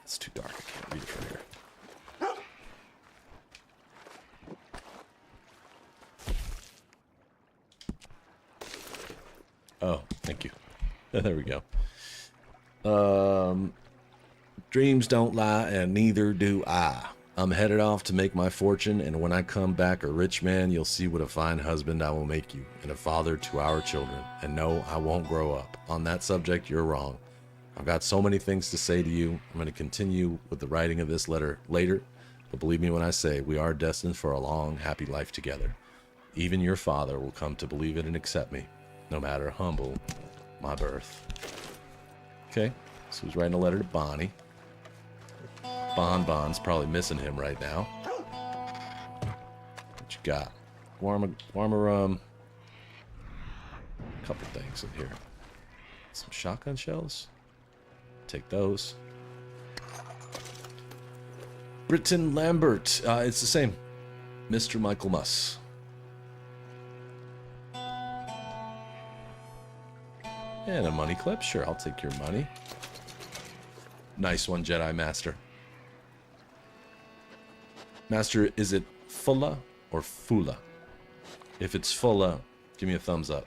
It's too dark. I can't read it from here. Oh, thank you. There we go. Dreams don't lie, and neither do I. I'm headed off to make my fortune, and when I come back a rich man, you'll see what a fine husband I will make you, and a father to our children. And no, I won't grow up. On that subject, you're wrong. I've got so many things to say to you. I'm going to continue with the writing of this letter later, but believe me when I say we are destined for a long, happy life together. Even your father will come to believe it and accept me, no matter humble my birth. Okay, so he's writing a letter to Bonnie. Bon's probably missing him right now. What you got? Warmer, couple things in here. Some shotgun shells. Take those. Britton Lambert. It's the same. Mr. Michael Muss. And a money clip. Sure, I'll take your money. Nice one, Jedi Master. Master, is it Fulla or Fula? If it's Fulla, give me a thumbs up.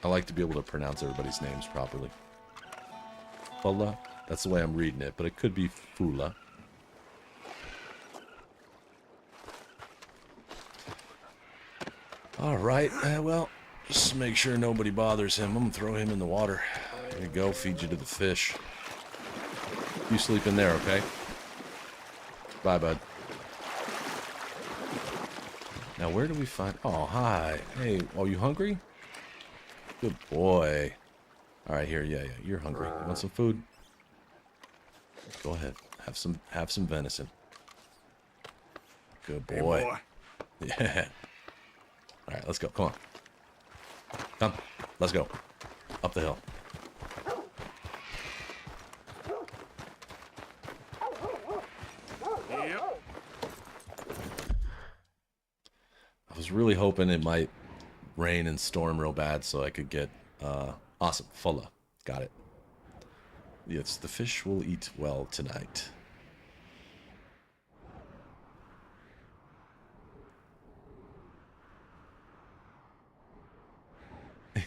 I like to be able to pronounce everybody's names properly. Fulla, that's the way I'm reading it, but it could be Fula. Alright, well, just to make sure nobody bothers him, I'm gonna throw him in the water. There you go, feed you to the fish. You sleep in there, okay? Bye, bud. Now, where do we find... Oh, hi. Hey, are you hungry? Good boy. Alright, here, yeah, you're hungry. You want some food? Go ahead. Have some venison. Good boy. Hey, boy. Yeah. Alright, let's go. Come on. Come. Let's go. Up the hill. Yep. I was really hoping it might rain and storm real bad so I could get awesome Fulla. Got it. Yes, the fish will eat well tonight.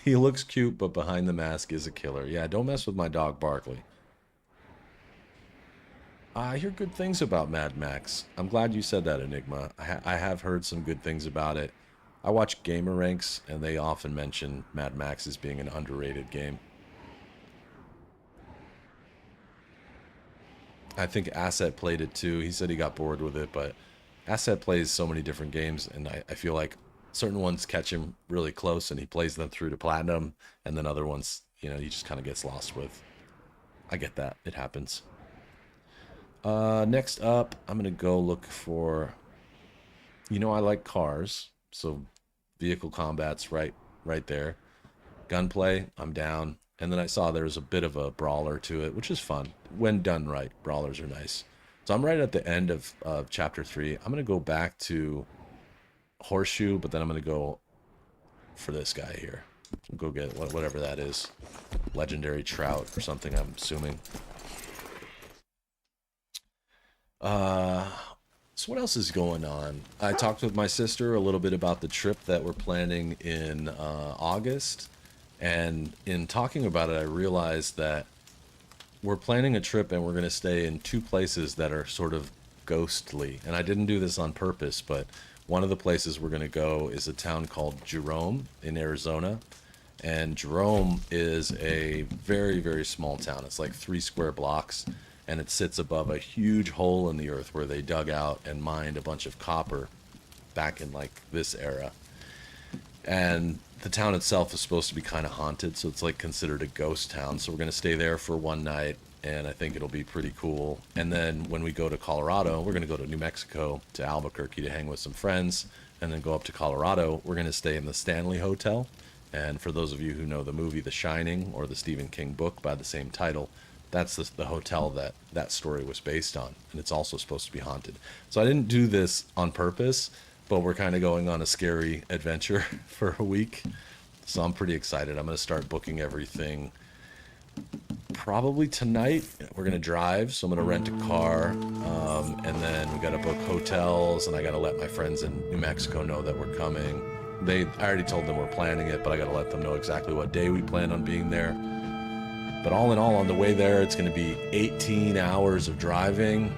He looks cute, but behind the mask is a killer. Yeah, don't mess with my dog Barkley. I hear good things about Mad Max. I'm glad you said that, Enigma. I have heard some good things about it. I watch Gamer Ranks, and they often mention Mad Max as being an underrated game. I think Asset played it too. He said he got bored with it, but Asset plays so many different games, and I feel like certain ones catch him really close, and he plays them through to platinum, and then other ones, you know, he just kind of gets lost with. I get that. It happens. Next up, I'm going to go look for... You know, I like cars, so vehicle combat's right there. Gunplay, I'm down. And then I saw there was a bit of a brawler to it, which is fun. When done right, brawlers are nice. So I'm right at the end of Chapter 3. I'm going to go back to Horseshoe, but then I'm going to go for this guy here. Go get whatever that is. Legendary trout or something, I'm assuming. So what else is going on? I talked with my sister a little bit about the trip that we're planning in August. And in talking about it, I realized that we're planning a trip and we're going to stay in two places that are sort of ghostly. And I didn't do this on purpose, but one of the places we're going to go is a town called Jerome in Arizona. And Jerome is a very, very small town. It's like 3 square blocks, and it sits above a huge hole in the earth where they dug out and mined a bunch of copper back in like this era. And the town itself is supposed to be kind of haunted, so it's like considered a ghost town. So we're going to stay there for one night, and I think it'll be pretty cool. And then when we go to Colorado, we're going to go to New Mexico, to Albuquerque to hang with some friends, and then go up to Colorado. We're going to stay in the Stanley Hotel. And for those of you who know the movie The Shining, or the Stephen King book by the same title, that's the hotel that story was based on. And it's also supposed to be haunted. So I didn't do this on purpose, but we're kind of going on a scary adventure for a week. So I'm pretty excited. I'm going to start booking everything probably tonight. We're going to drive, so I'm going to rent a car. And then we got to book hotels, and I got to let my friends in New Mexico know that we're coming. I already told them we're planning it, but I got to let them know exactly what day we plan on being there. But all in all, on the way there, it's going to be 18 hours of driving,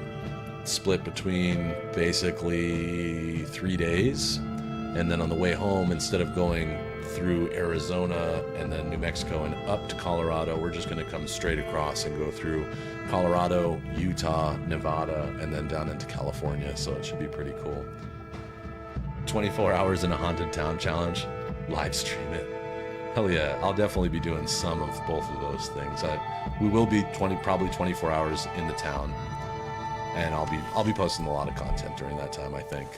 split between basically 3 days. And then on the way home, instead of going through Arizona and then New Mexico and up to Colorado, we're just going to come straight across and go through Colorado, Utah, Nevada, and then down into California. So it should be pretty cool. 24 hours in a haunted town challenge, live stream it. Hell yeah, I'll definitely be doing some of both of those things. We will be probably 24 hours in the town, and I'll be posting a lot of content during that time, I think.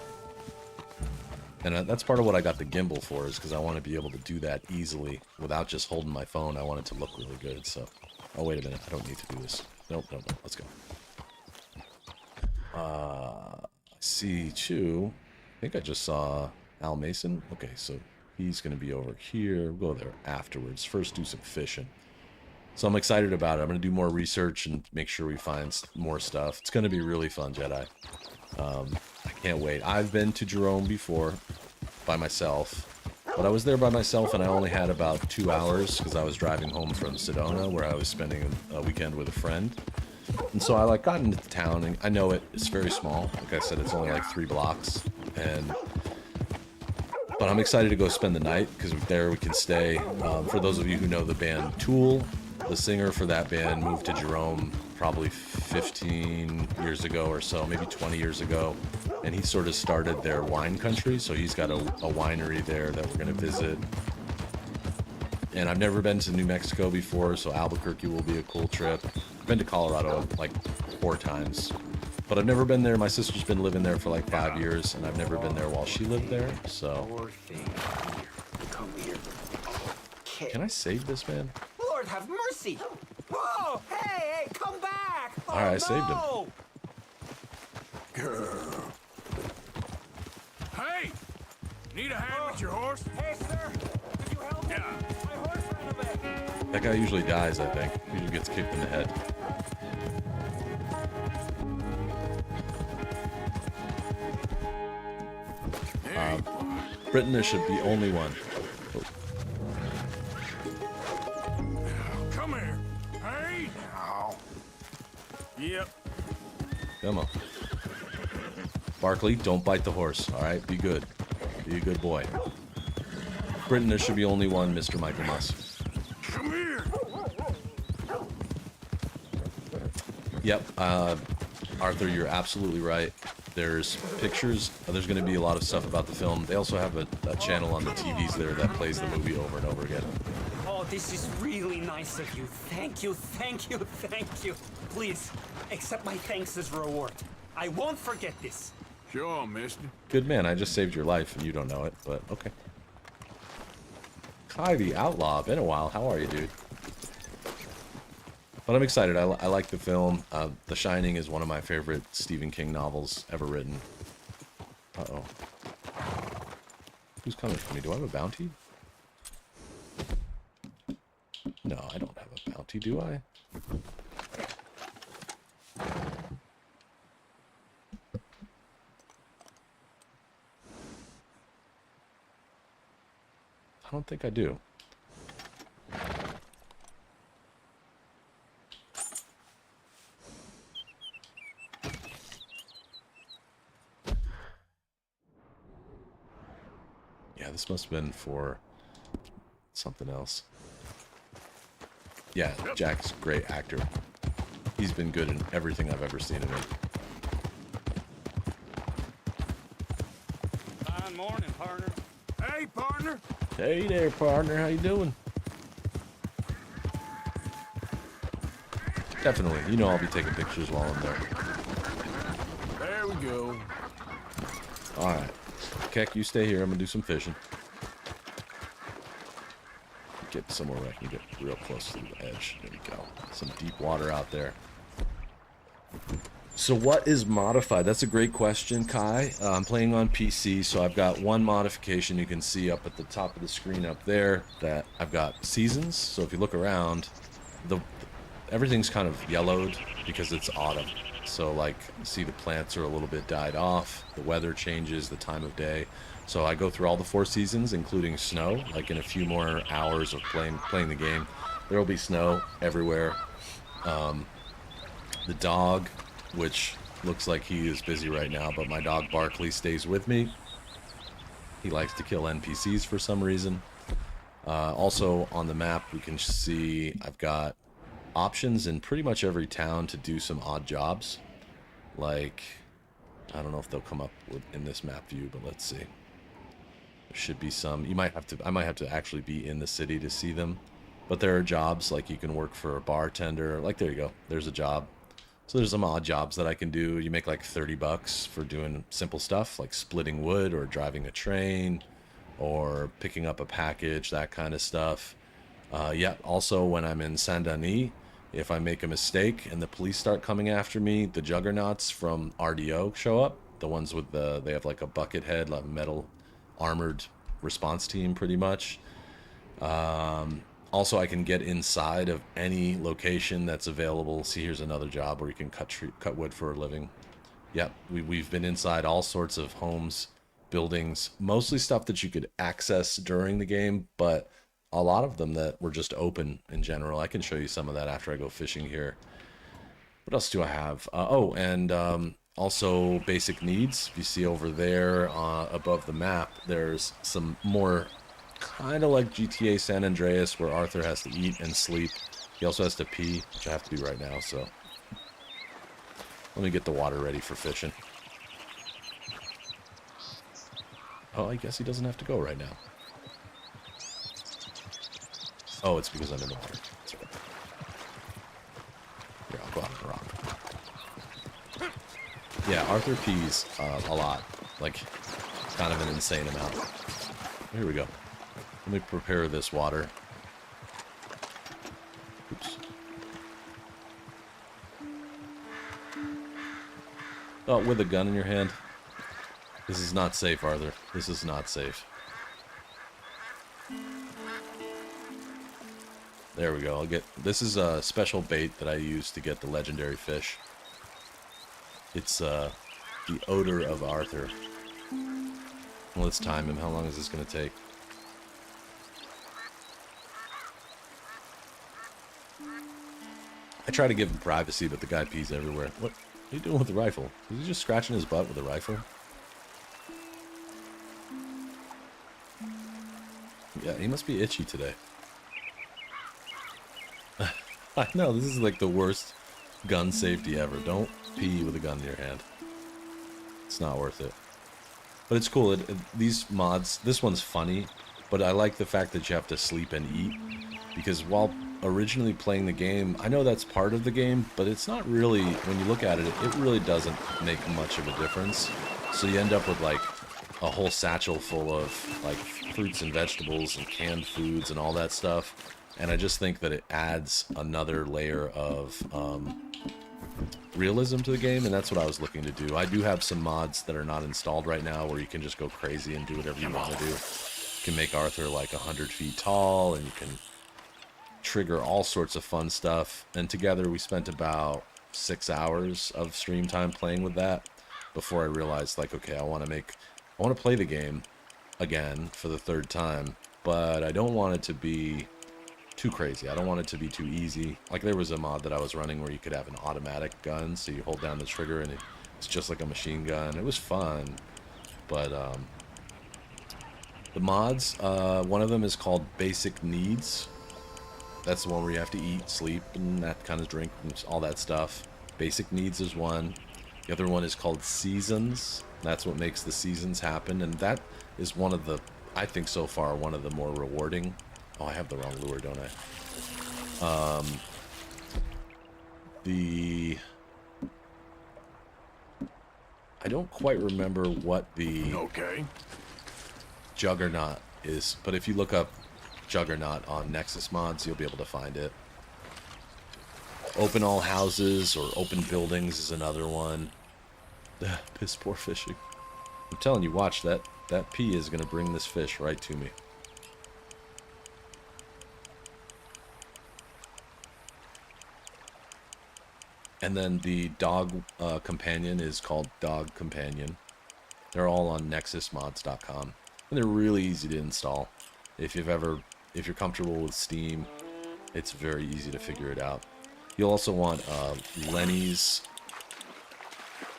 And that's part of what I got the gimbal for, is because I want to be able to do that easily without just holding my phone. I want it to look really good. So, oh wait a minute, I don't need to do this. Nope, let's go. I see Chew. I think I just saw Al Mason. Okay, so he's going to be over here. We'll go there afterwards. First, do some fishing. So I'm excited about it. I'm going to do more research and make sure we find more stuff. It's going to be really fun, Jedi. I can't wait. I've been to Jerome before by myself, but I was there by myself and I only had about 2 hours because I was driving home from Sedona, where I was spending a weekend with a friend. And so I got into the town, and I know it's very small. Like I said, it's only like 3 blocks. But I'm excited to go spend the night because there we can stay. For those of you who know the band Tool, the singer for that band moved to Jerome probably 15 years ago or so, maybe 20 years ago. And he sort of started their wine country. So he's got a winery there that we're going to visit. And I've never been to New Mexico before, so Albuquerque will be a cool trip. I've been to Colorado like 4 times, but I've never been there. My sister's been living there for like 5 years, and I've never been there while she lived there, so. Come here. Can I save this man? Lord have mercy! Whoa! Hey, come back! All right, I saved him. Girl. Hey! Need a hand with your horse? Hey, sir. Could you help me? Yeah. My horse ran away. That guy usually dies, I think. Usually gets kicked in the head. Britain, there should be only one. Come here. Hey! Now. Yep. Come on. Barkley, don't bite the horse, all right? Be good. Be a good boy. Britain, there should be only one, Mr. Michael Muss. Come here. Yep, Arthur, you're absolutely right. There's pictures. There's going to be a lot of stuff about the film. They also have a channel on the TVs there that plays the movie over and over again. Oh, this is really nice of you. Thank you, thank you, thank you. Please, accept my thanks as reward. I won't forget this. Sure, mister. Good man, I just saved your life and you don't know it, but okay. Kai the Outlaw, been a while. How are you, dude? But I'm excited. I like the film. The Shining is one of my favorite Stephen King novels ever written. Uh-oh. Who's coming for me? Do I have a bounty? No, I don't have a bounty, do I? I don't think I do. Yeah, this must have been for something else. Yeah, Jack's a great actor. He's been good in everything I've ever seen of him. Fine morning, partner. Hey, partner. Hey there, partner. How you doing? Definitely. You know I'll be taking pictures while I'm there. There we go. Alright. Keck, you stay here. I'm going to do some fishing. Get somewhere where I can get real close to the edge. There we go. Some deep water out there. So what is modified? That's a great question, Kai. I'm playing on PC, so I've got one modification you can see up at the top of the screen up there that I've got seasons. So if you look around, everything's kind of yellowed because it's autumn. So like, see the plants are a little bit died off, the weather changes, the time of day. So I go through all the 4 seasons, including snow. Like in a few more hours of playing the game, there will be snow everywhere. The dog, which looks like he is busy right now, but my dog Barkley stays with me. He likes to kill NPCs for some reason. Also on the map, we can see I've got options in pretty much every town to do some odd jobs. Like, I don't know if they'll come up in this map view, but let's see. There should be some. I might have to actually be in the city to see them. But there are jobs, like you can work for a bartender. Like, there you go. There's a job. So there's some odd jobs that I can do. You make like 30 bucks for doing simple stuff like splitting wood or driving a train or picking up a package, that kind of stuff. Yeah, also when I'm in Saint-Denis, if I make a mistake and the police start coming after me, the Juggernauts from RDO show up. The ones with they have like a bucket head, like metal armored response team pretty much. Also, I can get inside of any location that's available. See, here's another job where you can cut wood for a living. Yep, we've been inside all sorts of homes, buildings, mostly stuff that you could access during the game, but a lot of them that were just open in general. I can show you some of that after I go fishing here. What else do I have? Also basic needs. You see over there above the map, there's some more kind of like GTA San Andreas where Arthur has to eat and sleep. He also has to pee, which I have to do right now, so let me get the water ready for fishing. Oh, I guess he doesn't have to go right now. Oh, it's because I'm in the water. That's right. Here, I'll go out on the rock. Yeah, Arthur pees a lot. Like, kind of an insane amount. Here we go. Let me prepare this water. Oops. Oh, with a gun in your hand? This is not safe, Arthur. This is not safe. There we go. This is a special bait that I use to get the legendary fish. It's the odor of Arthur. Well, let's time him. How long is this going to take? I try to give him privacy, but the guy pees everywhere. What are you doing with the rifle? Is he just scratching his butt with a rifle? Yeah, he must be itchy today. I know, this is like the worst gun safety ever. Don't pee with a gun in your hand. It's not worth it. But it's cool. These mods, this one's funny, but I like the fact that you have to sleep and eat. Because while originally playing the game, I know that's part of the game, but it's not really, when you look at it, it really doesn't make much of a difference. So you end up with like a whole satchel full of like fruits and vegetables and canned foods and all that stuff. And I just think that it adds another layer of realism to the game, and that's what I was looking to do. I do have some mods that are not installed right now where you can just go crazy and do whatever you want to do. You can make Arthur like 100 feet tall, and you can trigger all sorts of fun stuff. And together we spent about 6 hours of stream time playing with that before I realized, like, okay, I want to play the game again for the 3rd time, but I don't want it to be too crazy. I don't want it to be too easy. Like, there was a mod that I was running where you could have an automatic gun, so you hold down the trigger and it's just like a machine gun. It was fun, but the mods, one of them is called Basic Needs. That's the one where you have to eat, sleep, and that kind of drink, and all that stuff. Basic Needs is one. The other one is called Seasons. That's what makes the seasons happen, and that is one of the, I think so far, one of the more rewarding. Oh, I have the wrong lure, don't I? I don't quite remember what the Okay. Juggernaut is, but if you look up Juggernaut on Nexus Mods, you'll be able to find it. Open all houses or open buildings is another one. Piss poor fishing. I'm telling you, watch that. That pee is gonna bring this fish right to me. And then the dog companion is called Dog Companion. They're all on nexusmods.com. And they're really easy to install. If you're comfortable with Steam, it's very easy to figure it out. You'll also want Lenny's,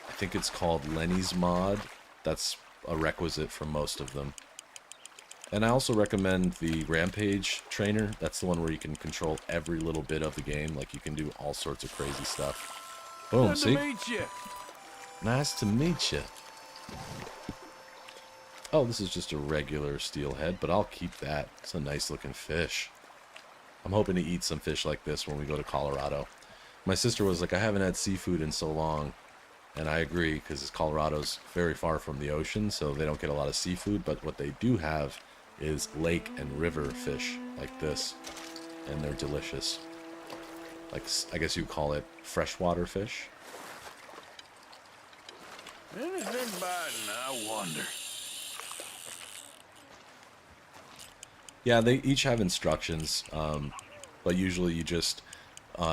I think it's called Lenny's Mod. That's a requisite for most of them. And I also recommend the Rampage Trainer. That's the one where you can control every little bit of the game. Like, you can do all sorts of crazy stuff. Boom, Good see? to meet you. Nice to meet you. Oh, this is just a regular steelhead, but I'll keep that. It's a nice looking fish. I'm hoping to eat some fish like this when we go to Colorado. My sister was like, I haven't had seafood in so long. And I agree, because Colorado's very far from the ocean, so they don't get a lot of seafood. But what they do have is lake and river fish like this. And they're delicious. Like, I guess you'd call it freshwater fish. Anything biting, I wonder. Yeah, they each have instructions, but usually you just,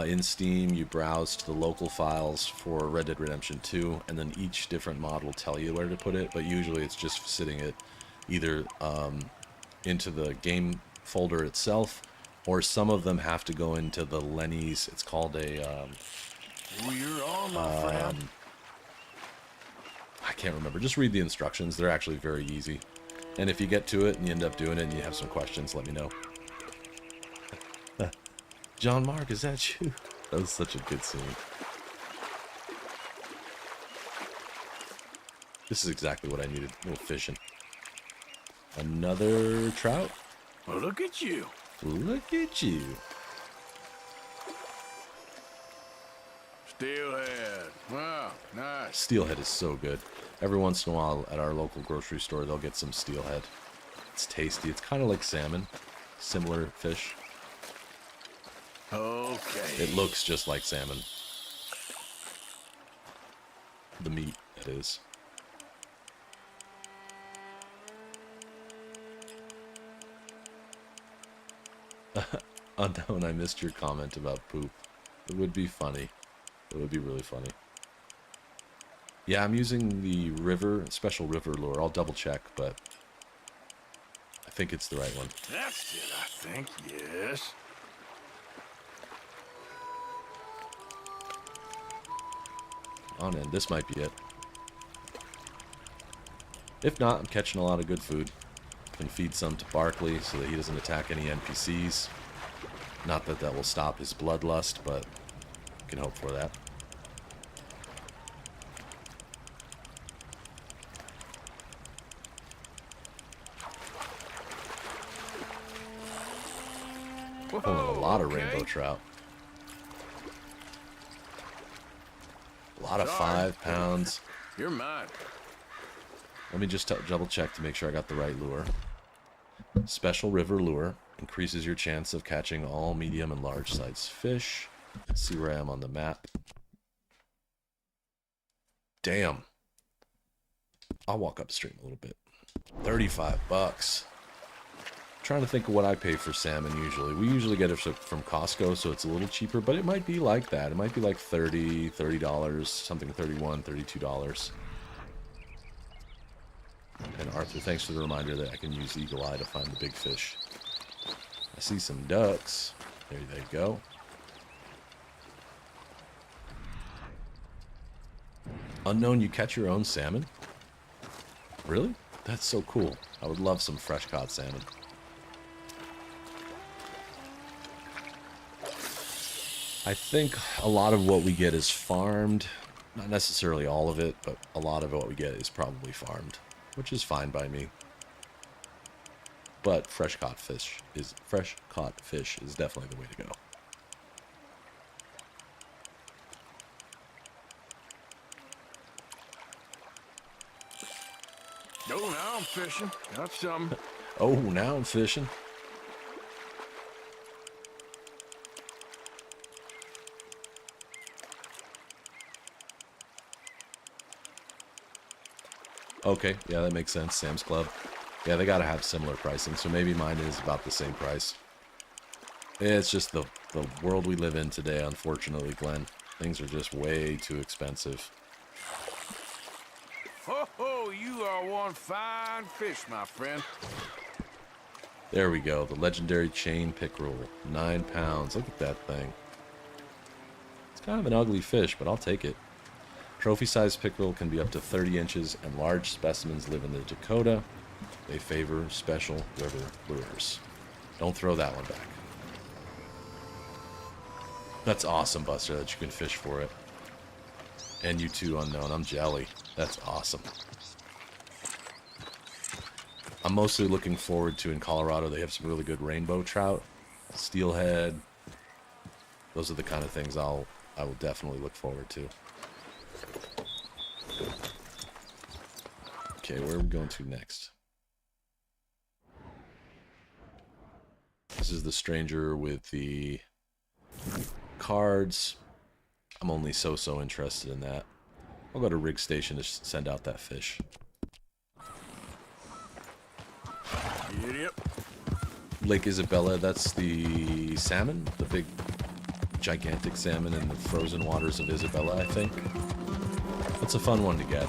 in Steam, you browse to the local files for Red Dead Redemption 2, and then each different mod will tell you where to put it, but usually it's just sitting it either into the game folder itself, or some of them have to go into the Lenny's, it's called a, You're on, my friend. I can't remember, just read the instructions, they're actually very easy. And if you get to it and you end up doing it and you have some questions, let me know. John Mark, is that you? That was such a good scene. This is exactly what I needed. A little fishing. Another trout? Well, look at you. Look at you. Steelhead. Wow, nice. Steelhead is so good. Every once in a while at our local grocery store, they'll get some steelhead. It's tasty. It's kind of like salmon. Similar fish. Okay. It looks just like salmon. The meat, that is. Unknown, I missed your comment about poop. It would be funny. It would be really funny. Yeah, I'm using the special river lure. I'll double check, but I think it's the right one. That's it, I think, yes. On in. This might be it. If not, I'm catching a lot of good food. Can feed some to Barkley so that he doesn't attack any NPCs. Not that that will stop his bloodlust, but can hope for that. Pulling a lot of rainbow trout. A lot of Sorry. 5 pounds. You're mine. Let me just double check to make sure I got the right lure. Special river lure increases your chance of catching all medium and large size fish. Let's see where I am on the map. Damn. I'll walk upstream a little bit. 35 bucks. Trying to think of what I pay for salmon usually. We usually get it from Costco, so it's a little cheaper, but it might be like that. It might be like $30, something $31, $32. And Arthur, thanks for the reminder that I can use Eagle Eye to find the big fish. I see some ducks. There they go. Unknown, you catch your own salmon? Really? That's so cool. I would love some fresh caught salmon. I think a lot of what we get is farmed. Not necessarily all of it, but a lot of what we get is probably farmed, which is fine by me. But fresh caught fish is definitely the way to go. Oh, now I'm fishing. Got some. Oh, now I'm fishing. Okay, yeah, that makes sense. Sam's Club. Yeah, they gotta have similar pricing, so maybe mine is about the same price. It's just the world we live in today, unfortunately, Glenn. Things are just way too expensive. Ho ho, you are one fine fish, my friend. There we go, the legendary chain pickerel. 9 pounds, look at that thing. It's kind of an ugly fish, but I'll take it. Trophy-sized pickerel can be up to 30 inches, and large specimens live in the Dakota. They favor special river lures. Don't throw that one back. That's awesome, Buster, that you can fish for it. And you too, Unknown. I'm jelly. That's awesome. I'm mostly looking forward to, in Colorado, they have some really good rainbow trout, steelhead. Those are the kind of things I will definitely look forward to. Okay, where are we going to next? This is the stranger with the cards. I'm only so interested in that. I'll go to Rig Station to send out that fish. Yep. Lake Isabella, that's the salmon? The big, gigantic salmon in the frozen waters of Isabella, I think. That's a fun one to get.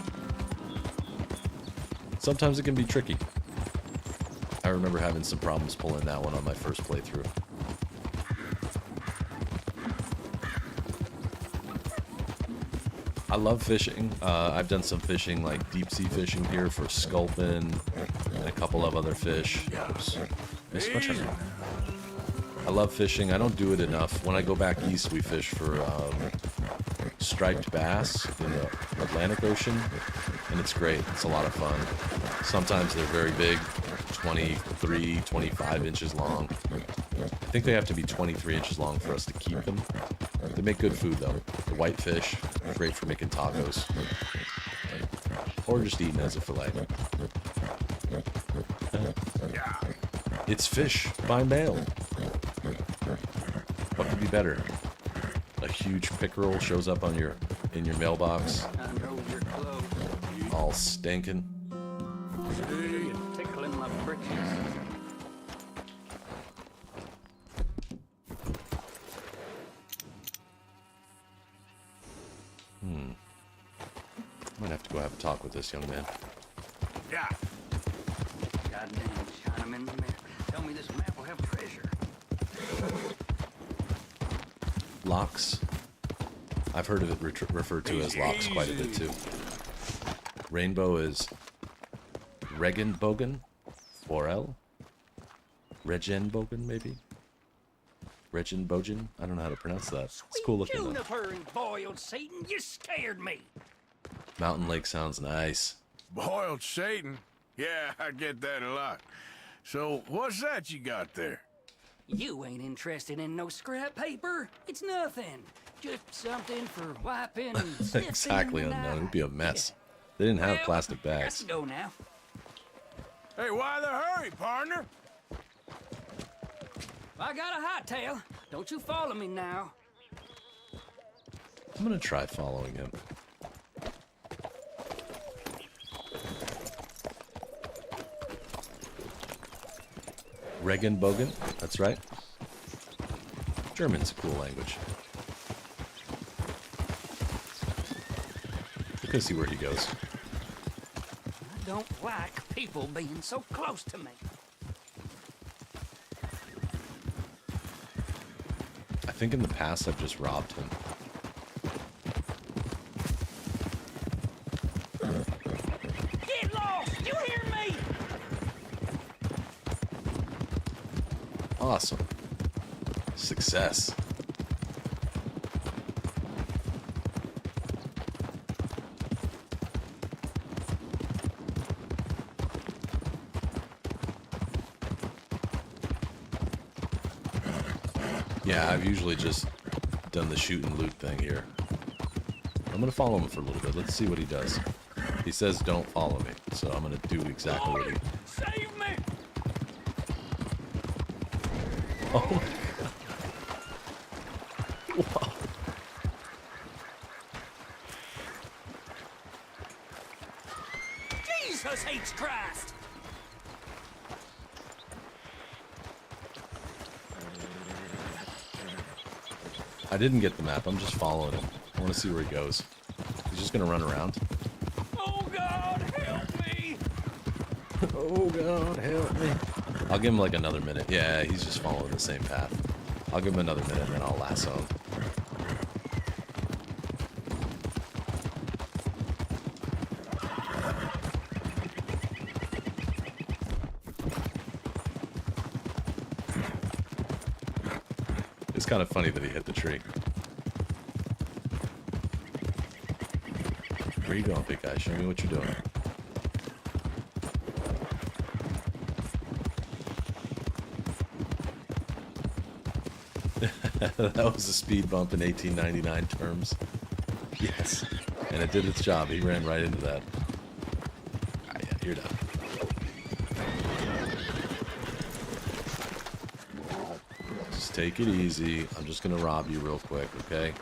Sometimes it can be tricky. I remember having some problems pulling that one on my first playthrough. I love fishing. I've done some fishing, like deep sea fishing here for sculpin and a couple of other fish. Oops. Missed my turn. I love fishing. I don't do it enough. When I go back east, we fish for striped bass in the Atlantic Ocean, and it's great. It's a lot of fun. Sometimes they're very big, 23, 25 inches long. I think they have to be 23 inches long for us to keep them. They make good food, though. The white fish, great for making tacos. Or just eating as a fillet. It's fish by mail. What could be better? A huge pickerel shows up on in your mailbox, all stinking. Tickling my britches. Might have to go have a talk with this young man. Yeah. Goddamn, shine 'em in the map. Tell me this map will have treasure. Locks. I've heard of it referred to as locks quite a bit too. Rainbow is Regenbogen? Forel? Regenbogen, maybe? Regenbogen? I don't know how to pronounce that. It's cool looking though. Juniper and boiled Satan, you scared me. Mountain Lake sounds nice. Boiled Satan? Yeah, I get that a lot. So, what's that you got there? You ain't interested in no scrap paper. It's nothing. Just something for wiping and sifting. Exactly, and unknown. It'd be a mess. They didn't have Well, plastic Got bags. to go now. Hey, why the hurry, partner? I got a hot tail. Don't you follow me now. I'm gonna try following him. Regenbogen, that's right. German's a cool language. We're gonna see where he goes. I don't like people being so close to me. I think in the past I've just robbed him. Get lost! You hear me? Awesome. Success. Yeah, I've usually just done the shoot and loot thing here. I'm gonna follow him for a little bit. Let's see what he does. He says don't follow me, so I'm gonna do exactly what he... Save me! Oh my god. Wow. Jesus H. Christ! I didn't get the map. I'm just following him. I want to see where he goes. He's just gonna run around. Oh God, help me! Oh god, help me. I'll give him like another minute. Yeah, he's just following the same path. I'll give him another minute and then I'll lasso him. It's kind of funny that he hit the tree. Where you going, big guy? Show me what you're doing. That was a speed bump in 1899 terms. Yes. And it did its job. He ran right into that. Ah, yeah, you're done. Just take it easy. I'm just gonna rob you real quick, okay?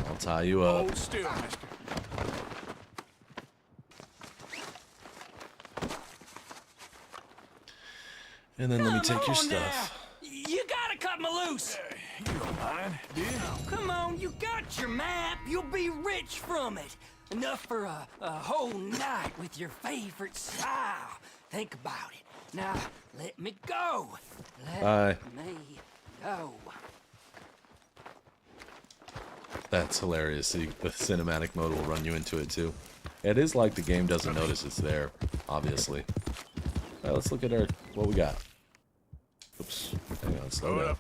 I'll tie you up. Hold still, mister. And then let me Come take your on stuff. now. You gotta cut me loose. You don't mind, do you? Come on, you got your map. You'll be rich from it. Enough for a whole night with your favorite style. Think about it. Now, let me go. Bye. Let me go. That's hilarious. The cinematic mode will run you into it too. It is like the game doesn't notice it's there, obviously. Alright, let's look at what we got. Oops. Hang on, slow down.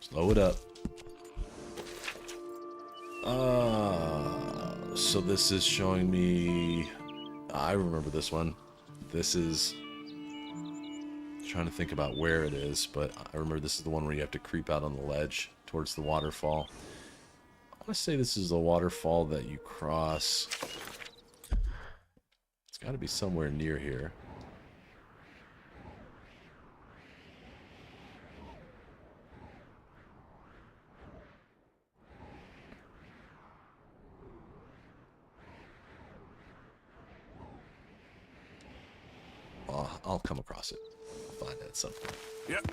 Slow it up. So this is showing me... I remember this one. This is... trying to think about where it is, but I remember this is the one where you have to creep out on the ledge towards the waterfall. I want to say this is the waterfall that you cross. It's got to be somewhere near here. I'll come across it. I'll find it at some point. Yep.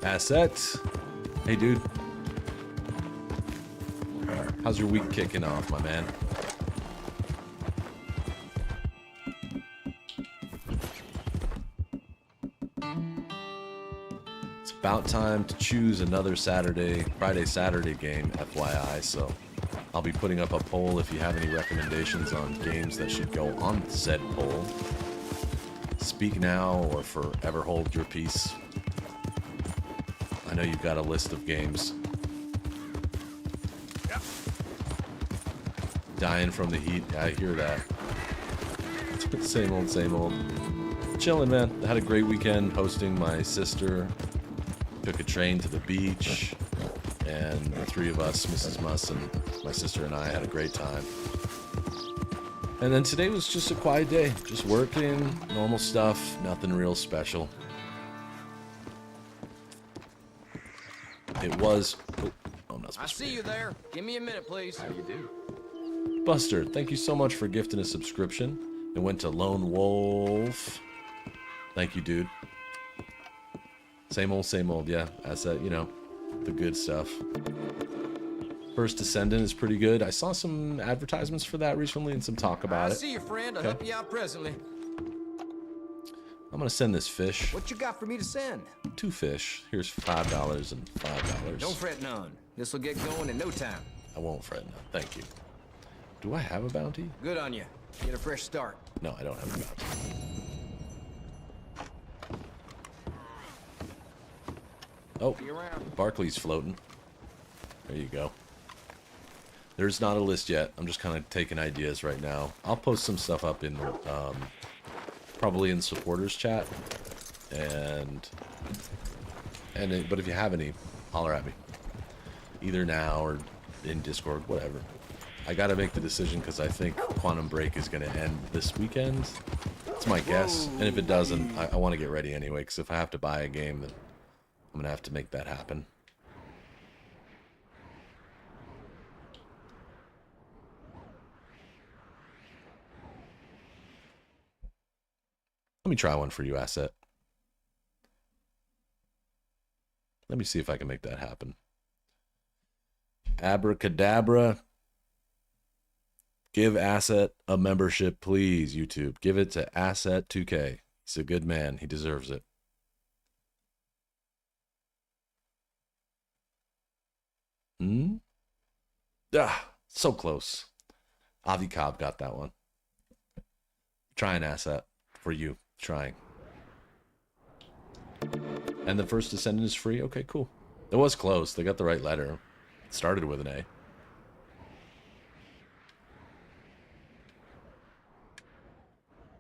Asset. Hey, dude. How's your week kicking off, my man? It's about time to choose another Friday-Saturday game, FYI, so I'll be putting up a poll if you have any recommendations on games that should go on said poll. Speak now or forever hold your peace. I know you've got a list of games. Dying from the heat. Yeah, I hear that. Same old, same old. Chilling, man. Had a great weekend hosting my sister. Took a train to the beach. And the three of us, Mrs. Muss and my sister and I, had a great time. And then today was just a quiet day. Just working, normal stuff, nothing real special. It was... Oh, I'm not supposed to be. you there. Give me a minute, please. How you do? Buster, thank you so much for gifting a subscription. It went to Lone Wolf. Thank you, dude. Same old, yeah. That's that, you know, the good stuff. First Descendant is pretty good. I saw some advertisements for that recently and some talk about it. See you, friend. I'll Okay. help you out presently. I'm gonna send this fish. What you got for me to send? 2 fish. Here's $5 and $5. Don't fret none. This'll get going in no time. I won't fret now. Thank you. Do I have a bounty? Good on you. Get a fresh start. No, I don't have a bounty. Oh, See you around. Barkley's floating. There you go. There's not a list yet. I'm just kind of taking ideas right now. I'll post some stuff up in, probably in supporters chat, but if you have any, holler at me. Either now or in Discord, whatever. I gotta make the decision because I think Quantum Break is gonna end this weekend. That's my guess. And if it doesn't, I want to get ready anyway. Because if I have to buy a game, then I'm gonna have to make that happen. Let me try one for you, Asset. Let me see if I can make that happen. Abracadabra. Give Asset a membership, please, YouTube. Give it to Asset2K. He's a good man. He deserves it. So close. Avi Cobb got that one. Trying, Asset. For you. Trying. And the First Descendant is free? Okay, cool. It was close. They got the right letter. It started with an A.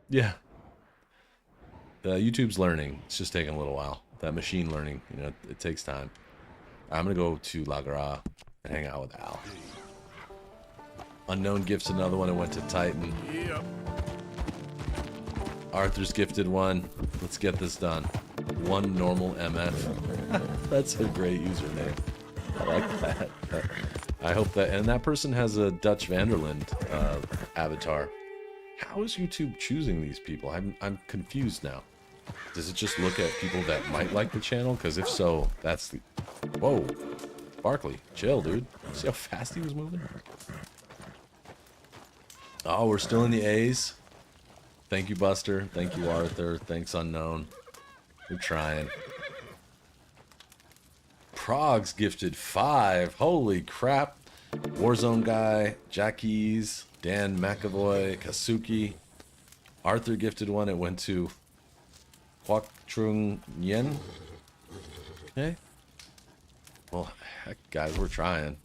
Yeah. YouTube's learning. It's just taking a little while. That machine learning, you know, it takes time. I'm going to go to La Gra and hang out with Al. Unknown gifts another one. It went to Titan. Yep. Arthur's gifted one. Let's get this done. One normal MF. That's a great username. I like that. I hope that... And that person has a Dutch Vanderland avatar. How is YouTube choosing these people? I'm confused now. Does it just look at people that might like the channel? Because if so, that's the... Whoa. Barkley, chill, dude. See how fast he was moving? Oh, we're still in the A's. Thank you, Buster. Thank you, Arthur. Thanks, Unknown. We're trying. Prog's gifted 5. Holy crap. Warzone Guy, Jackies, Dan McAvoy, Kasuki. Arthur gifted one. It went to Huac Trung Yen. Okay. Well, heck, guys, we're trying.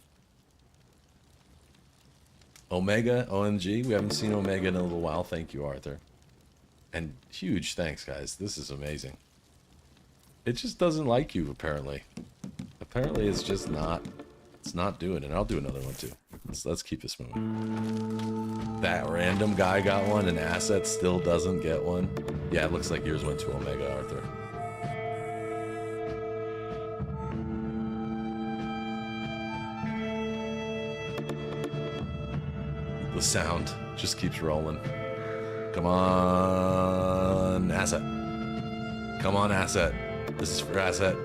Omega, OMG. We haven't seen Omega in a little while. Thank you, Arthur. And huge thanks, guys. This is amazing. It just doesn't like you, apparently. Apparently, it's just not... It's not doing it. I'll do another one, too. Let's keep this moving. That random guy got one, and Asset still doesn't get one. Yeah, it looks like yours went to Omega, Arthur. The sound just keeps rolling. Come on, Asset. Come on, Asset. This is for Asset.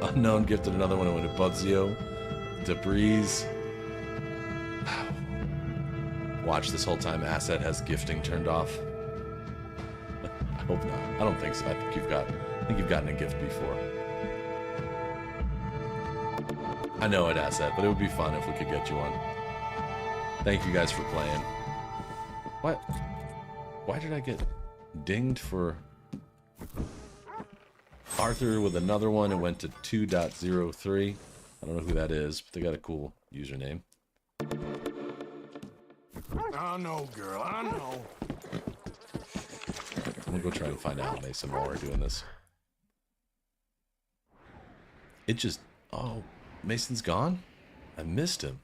Unknown gifted another one. It went to Budzio. Debris. Watch this whole time. Asset has gifting turned off. I hope not. I don't think so. I think you've gotten a gift before. I know it, Asset, but it would be fun if we could get you one. Thank you guys for playing. What? Why did I get dinged for... Arthur with another one. It went to 2.03. I don't know who that is, but they got a cool username. I know, girl, I know. I'm gonna go try and find out Mason while we're doing this. It just... Oh, Mason's gone? I missed him.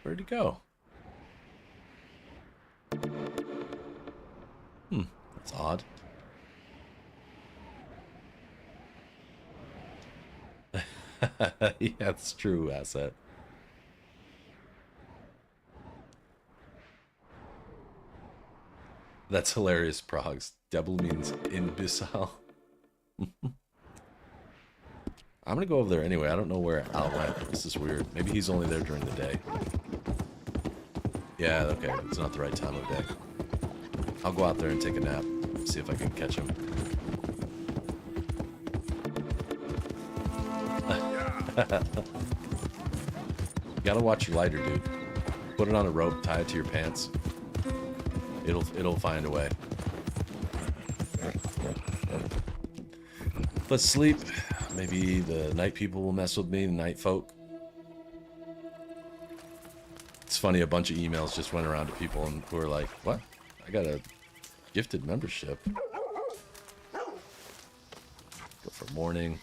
Where'd he go? That's odd. Yeah, that's true, Asset. That's hilarious, Progs. Devil means imbecile. I'm gonna go over there anyway. I don't know where Al went. This is weird. Maybe he's only there during the day. Yeah, okay. It's not the right time of day. I'll go out there and take a nap. See if I can catch him. You gotta watch your lighter, dude. Put it on a rope, tie it to your pants. It'll find a way. Let's sleep. Maybe the night people will mess with me, the night folk. It's funny, a bunch of emails just went around to people and who are like, what? I got a gifted membership. Go for morning.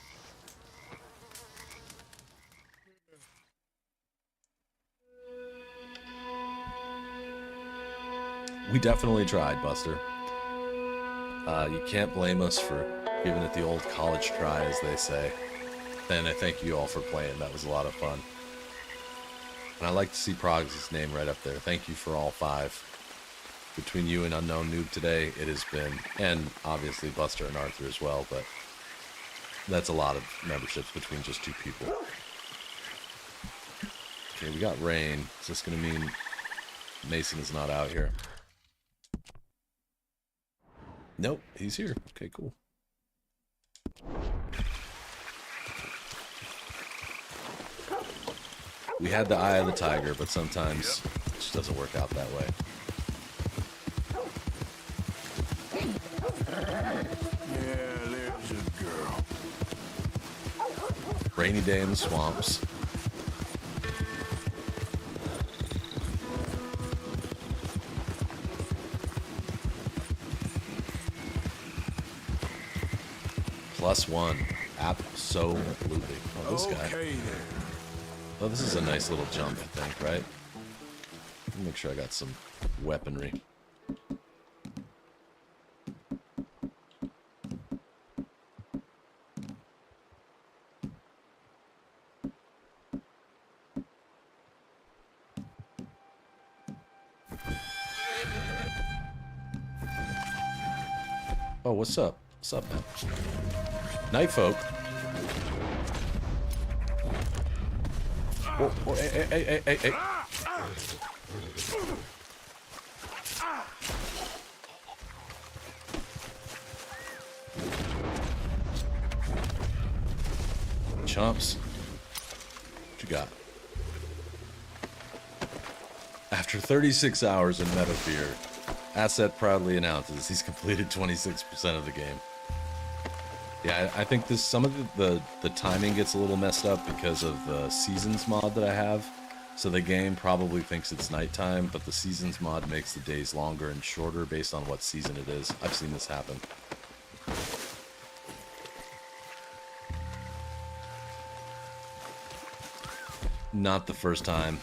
We definitely tried, Buster. You can't blame us for giving it the old college try, as they say. And I thank you all for playing. That was a lot of fun. And I like to see Progs' name right up there. Thank you for all 5. Between you and Unknown Noob today, it has been, and obviously Buster and Arthur as well, but that's a lot of memberships between just 2 people. Okay, we got rain. Is this going to mean Mason is not out here? Nope, he's here. Okay, cool. We had the eye of the tiger, but sometimes it just doesn't work out that way. Yeah, there's a girl. Rainy day in the swamps. +1. Absolutely. Oh, this guy. Okay, then. Oh, this is a nice little jump, I think, right? Let me make sure I got some weaponry. Oh, what's up? What's up, man? Night folk. Whoa, whoa, hey. Chumps. What you got? After 36 hours in Metafear, Asset proudly announces he's completed 26% of the game. Yeah, I think this some of the timing gets a little messed up because of the seasons mod that I have. So the game probably thinks it's nighttime, but the seasons mod makes the days longer and shorter based on what season it is. I've seen this happen. Not the first time.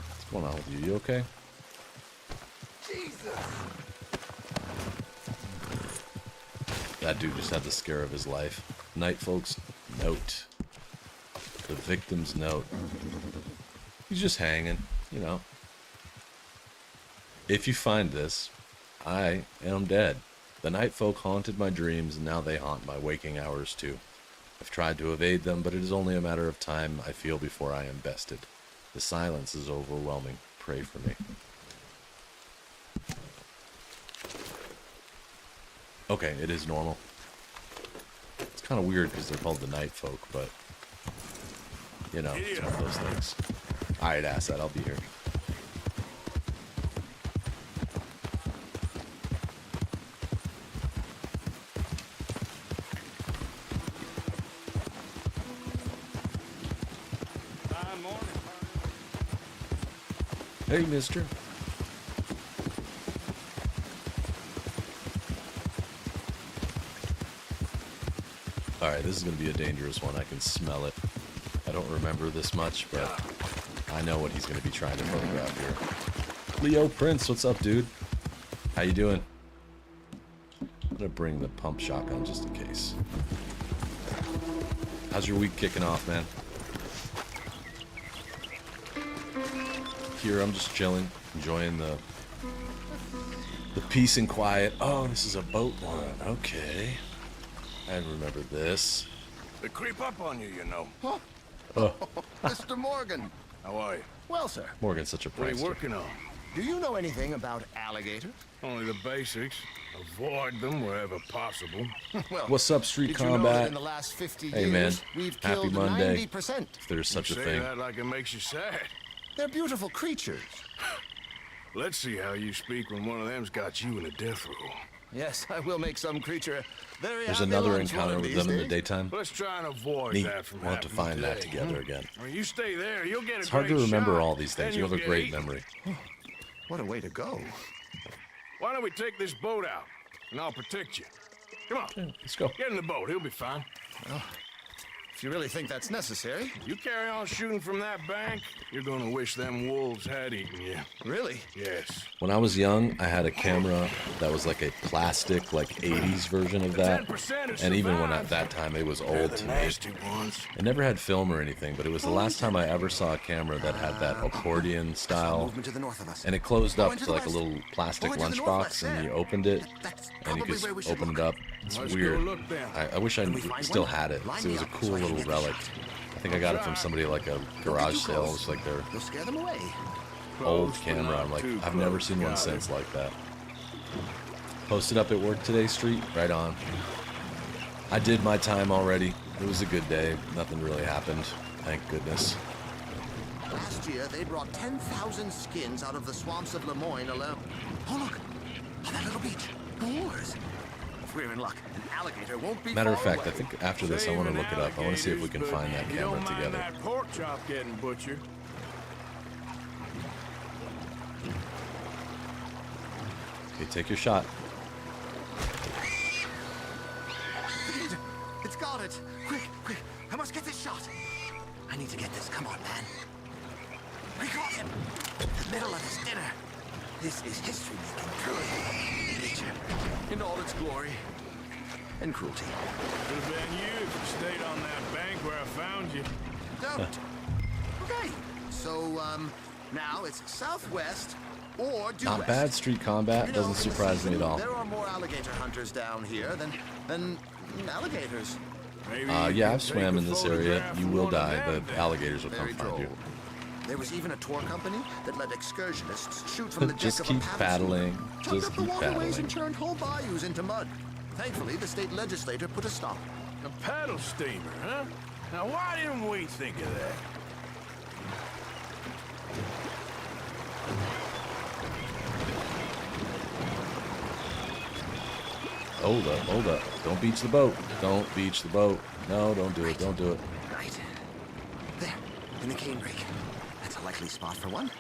What's going on with you? You okay? That dude just had the scare of his life. Night folks note. The victim's note. He's just hanging, you know. If you find this, I am dead. The night folk haunted my dreams, and now they haunt my waking hours too. I've tried to evade them, but it is only a matter of time, I feel, before I am bested. The silence is overwhelming. Pray for me. Okay, it is normal. It's kind of weird because they're called the night folk, but you know, it's one of those things. Alright, Asset, I'll be here. Hey, mister. Alright, this is going to be a dangerous one. I can smell it. I don't remember this much, but I know what he's going to be trying to photograph here. Leo Prince, what's up, dude? How you doing? I'm going to bring the pump shotgun just in case. How's your week kicking off, man? Here, I'm just chilling, enjoying the peace and quiet. Oh, this is a boat one. Okay. I remember this. They creep up on you, you know. Oh, Mr. Morgan. How are you? Well, sir, Morgan's such a What are you prankster. working on? do you know anything about alligators? Only the basics. Avoid them wherever possible. Well, What's up, Street did you know that Combat? in the last 50 Hey, years, man. we've Happy killed Monday. 90%. If there's such a Say thing. that like it makes you sad. They're beautiful creatures. Let's see how you speak when one of them's got you in a death row. Yes, I will make some creature very There's happy another lunch one encounter of with these them in the days. daytime. Let's try and avoid Neat. that from We'll have to happening find that today, together again. When you stay there, you'll get It's hard to great remember shot, all these things. then You have a you'll get great eaten. memory. What a way to go. Why don't we take this boat out, and I'll protect you. Come on, Let's go. get in the boat. He'll be fine. If you really think that's necessary. You carry on shooting from that bank, you're gonna wish them wolves had eaten you. Really? Yes. When I was young, I had a camera that was like a plastic, like 80s version of that. 10% And even when survive. at that time it was They're old the to me. nasty ones. It never had film or anything, but it was the last time I ever saw a camera that had that accordion style. Movement to the north of us. And it closed up Going to to the like a west. little plastic Going to the lunchbox, northwest, and you there. opened it, That's and you probably where we just should open it look. up. It's Let's go weird. look then. I wish I Can we find still one? had it. 'Cause it was a Line me up cool so I can little get the relic. shot. I think I got it from somebody like a Don't get garage too sale. It close. was like their You'll scare them away. old Close, but camera. not I'm like, too I've never close. seen one Got it. since like that. Posted up at work today, Street. Right on. I did my time already. It was a good day. Nothing really happened. Thank goodness. Last year, they brought 10,000 skins out of the swamps of Lemoyne alone. Oh, look. On that little beach. Moors. If we're in luck, an alligator won't be Matter of far fact, I away. think after this, I want to look it up. I want to see if we can Saving find that alligators, camera but you don't together. mind that pork chop getting butchered. Okay, take your shot. It's got it. Quick, quick. I must get this shot. I need to get this. Come on, man. We got him. The middle of his dinner. This is history making truly. Nature in all its glory and cruelty. Could have been you if you stayed on that bank where I found you. Don't. Okay. So, now it's southwest or due Not west. bad, Street Combat. You know, Doesn't in the surprise me at season, all. There are more alligator hunters down here than alligators. Maybe Yeah, you I've could swam take in a this area. photograph You of will one of die. them The then. alligators will come Very find droll. you. There was even a tour company that let excursionists shoot from the Just deck keep of a paddle paddling. steamer, chugged Just up the keep waterways paddling. and turned whole bayous into mud. Thankfully, the state legislature put a stop. A paddle steamer, huh? Now, why didn't we think of that? Hold up, hold up. Don't beach the boat. Don't beach the boat. No, don't do it. Don't do it. Right. There, in the cane brake. That's a likely spot for one.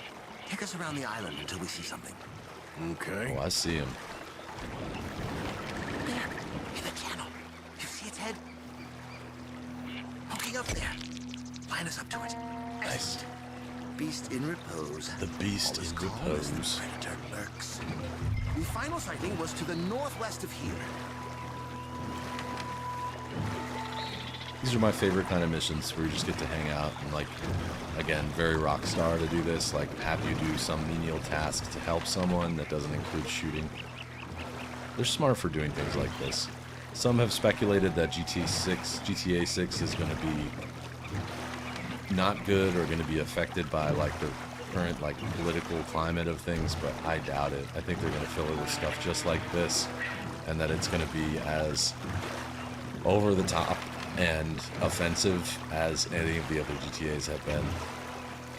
Take us around the island until we see something. Okay. Oh, I see him. There, in the channel. You see its head? Poking up there. Line us up to it. Nice. Beast in repose. The beast All is in calm as the repose. predator lurks. The final sighting was to the northwest of here. These are my favorite kind of missions where you just get to hang out and, like, again, very Rockstar to do this. Like, have you do some menial task to help someone that doesn't include shooting. They're smart for doing things like this. Some have speculated that GTA 6 is going to be not good or going to be affected by, like, the current, like, political climate of things, but I doubt it. I think they're going to fill it with stuff just like this, and that it's going to be as over the top and offensive as any of the other GTAs have been.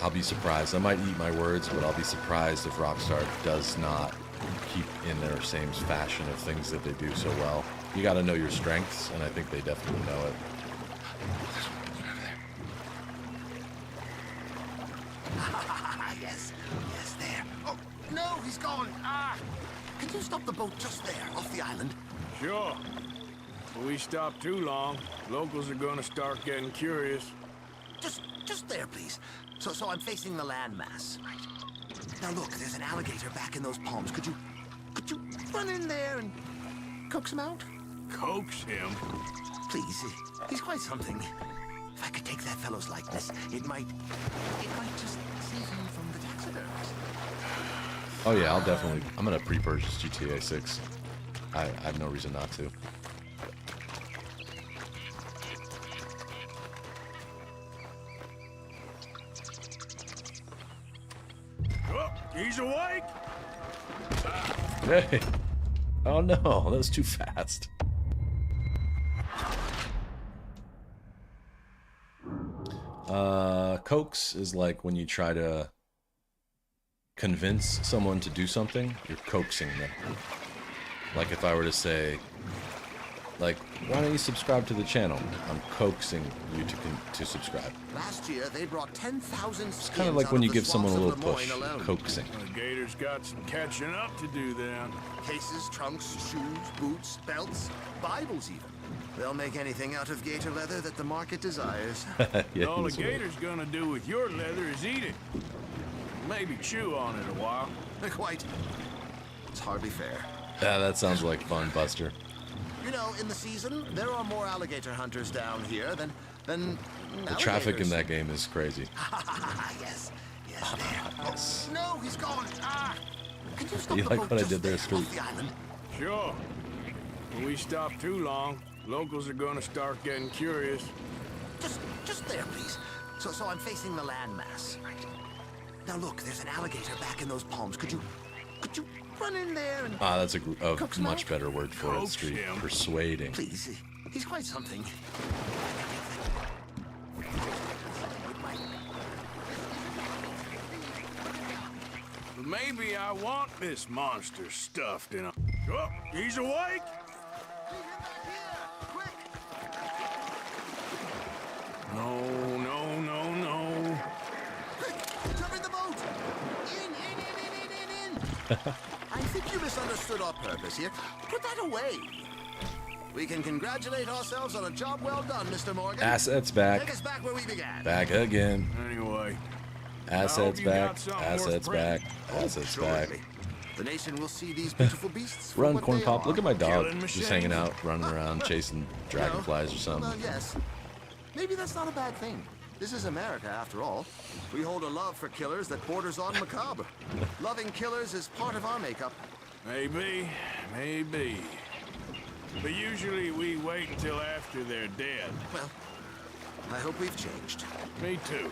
I'll be surprised. I might eat my words, but I'll be surprised if Rockstar does not keep in their same fashion of things that they do so well. You got to know your strengths, and I think they definitely know it. going? Can you stop the boat just there, off the island? Sure. If we stop too long, locals are gonna start getting curious. Just there, please. So I'm facing the landmass. Right. Now look, there's an alligator back in those palms. Could you run in there and coax him out? Coax him? Please, he's quite something. If I could take that fellow's likeness, it might just save him from the taxidermist. Oh yeah, I'm gonna pre-purchase GTA 6. I have no reason not to. Oh, he's awake! Hey! Oh no, that was too fast. Coax is like when you try to convince someone to do something, you're coaxing them. Like if I were to say, like, why don't you subscribe to the channel? I'm coaxing you to subscribe. Last year, they brought 10,000 It's kind of like when you give someone a little push. Alone. Coaxing. The Gator's got some catching up to do then. Cases, trunks, shoes, boots, belts, Bibles even. They'll make anything out of gator leather that the market desires. Yeah, All the he's awake. Gator's gonna do with your leather is eat it. Maybe chew on it a while. Quite. It's hardly fair. Yeah, that sounds like fun, Buster. You know, in the season, there are more alligator hunters down here than The traffic in that game is crazy. yes, there. No, he's gone. Can you stop You the like boat what I just did there, there, Street? off the island? Sure. If we stop too long, locals are gonna start getting curious. Just there, please. So I'm facing the landmass. Right. Now look, there's an alligator back in those palms. Could you run in there and That's a Coax him much out? better word for it, Coax Street. him. Persuading. please? He's quite something. Maybe I want this monster stuffed in a... Oh, he's awake! No, no, no, no. Jump in the boat! In! I think you misunderstood our purpose here. Put that away. We can congratulate ourselves on a job well done, Mr. Morgan. Assets Take back. us back where we began. Back again. Anyway, Assets you back. got something Assets worth back. printing. Assets back. Surely. The nation will see these beautiful beasts for Run, what Corn they Pop. are. Look at my dog. Killing Just machines. hanging out, running around, chasing dragonflies or Well, something. yes. Maybe that's not a bad thing. This is America, after all. We hold a love for killers that borders on macabre. Loving killers is part of our makeup. maybe. But usually we wait until after they're dead. Well, I hope we've changed. Me too.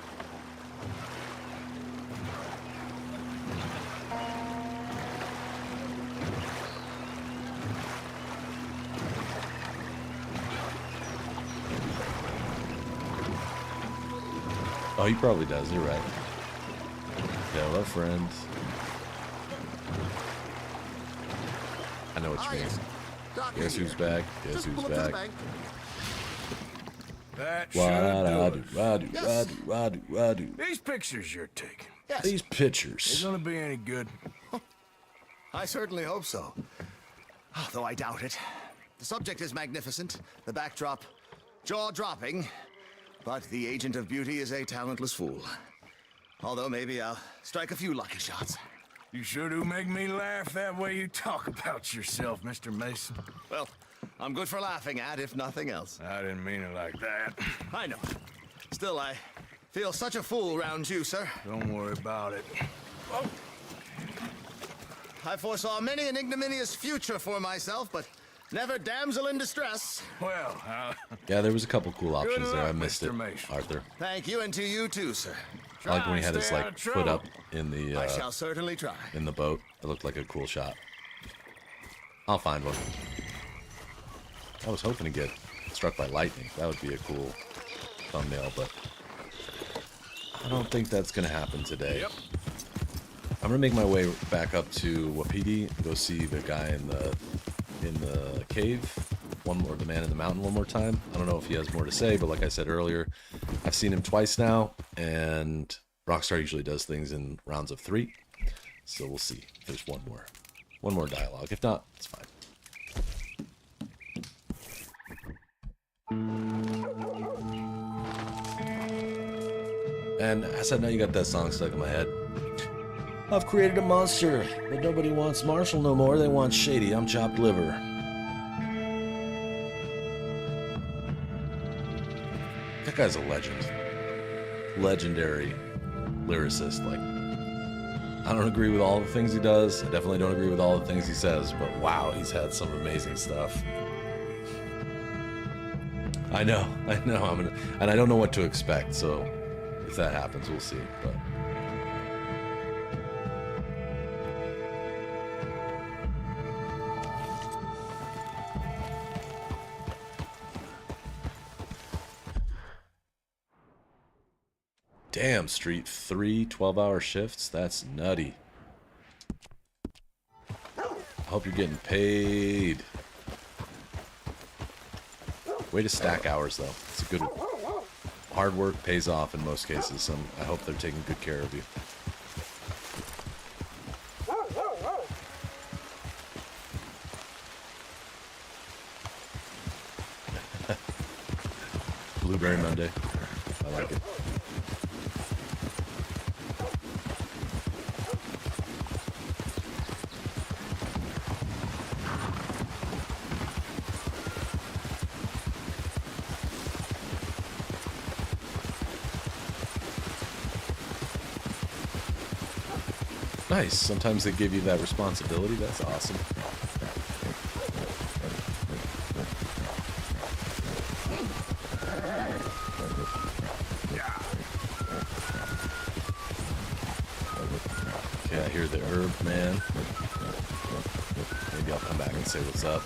Oh, he probably does. You're right. Hello, friends. I know what you mean. Yes. Doc Guess here. who's back? Guess Just who's pull up to the back? bank. That Wah should da do do, it. wah do, Yes. wah do, wah do, wah do. These pictures you're taking, Yes, These they pictures. gonna be any good? I certainly hope so. Though I doubt it. The subject is magnificent, the backdrop jaw-dropping, but the agent of beauty is a talentless fool. Although maybe I'll strike a few lucky shots. You sure do make me laugh that way you talk about yourself, Mr. Mason. Well, I'm good for laughing at, if nothing else. I didn't mean it like that. I know. Still, I feel such a fool round you, sir. Don't worry about it. I foresaw many an ignominious future for myself, but never damsel in distress. Well, Yeah, there was a couple cool options there. I luck, missed Mr. it, Mason. Arthur. Thank you, and to you too, sir. I like when he try had and his stay out like of foot up trouble. in the I shall certainly try. in the boat. It looked like a cool shot. I'll find one. I was hoping to get struck by lightning. That would be a cool thumbnail, but I don't think that's gonna happen today. Yep. I'm gonna make my way back up to Wapiti, go see the guy in the cave one more, the man in the mountain one more time. I don't know if he has more to say, but like I said earlier, I've seen him twice now, and Rockstar usually does things in rounds of 3. So we'll see if there's one more dialogue. If not, it's fine. And I said, now you got that song stuck in my head. I've created a monster, but nobody wants Marshall no more. They want Shady. I'm chopped liver. That guy's a legend. Legendary lyricist. Like, I don't agree with all the things he does. I definitely don't agree with all the things he says, but wow, he's had some amazing stuff. I know. And I don't know what to expect, so if that happens, we'll see. But damn, Street 3 12-hour shifts? That's nutty. I hope you're getting paid. Way to stack hours, though. It's a good... Hard work pays off in most cases, so I hope they're taking good care of you. Blueberry Monday. I like it. Nice. Sometimes they give you that responsibility. That's awesome. Okay, I hear the herb man. Maybe I'll come back and say what's up.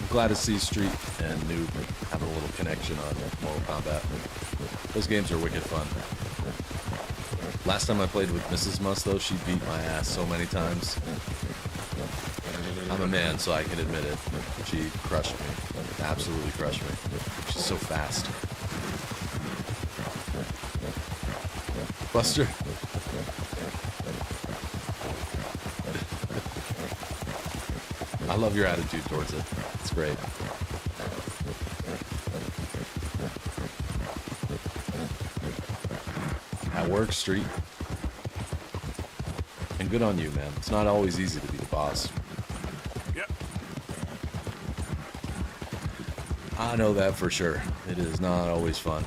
I'm glad to see Street and Noob having a little connection on Mortal Kombat. Those games are wicked fun. Last time I played with Mrs. Must, though, she beat my ass so many times. I'm a man, so I can admit it. She crushed me. Absolutely crushed me. She's so fast. Buster. I love your attitude towards it. It's great. At work, Street. And good on you, man. It's not always easy to be the boss. Yep. I know that for sure. It is not always fun.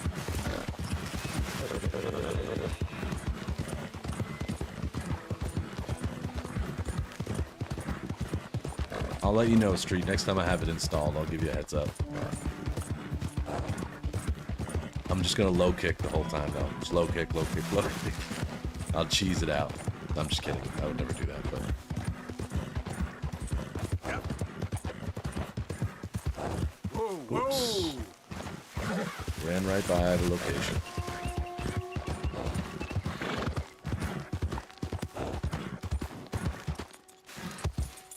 I'll let you know, Street. Next time I have it installed, I'll give you a heads up. I'm just gonna low kick the whole time, though. Just low kick, low kick, low kick. I'll cheese it out. I'm just kidding. I would never do that, but... Whoa, Oops. whoa! Ran right by the location.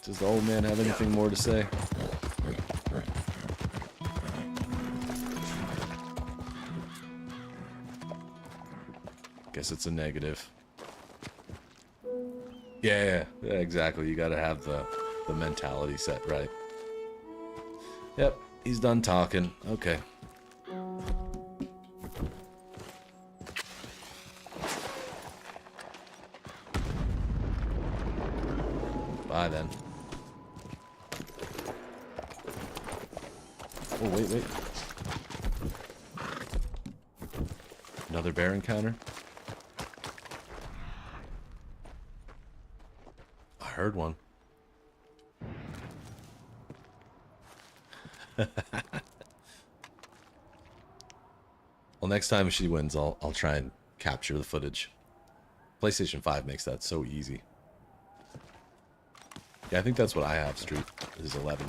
Does the old man have anything more to say? Guess it's a negative. Yeah, exactly. You gotta have the mentality set right. Yep, he's done talking. Okay. Bye then. Oh, wait. Another bear encounter? I heard one. Well, next time she wins, I'll try and capture the footage. PlayStation 5 makes that so easy. Yeah, I think that's what I have, Street, is 11.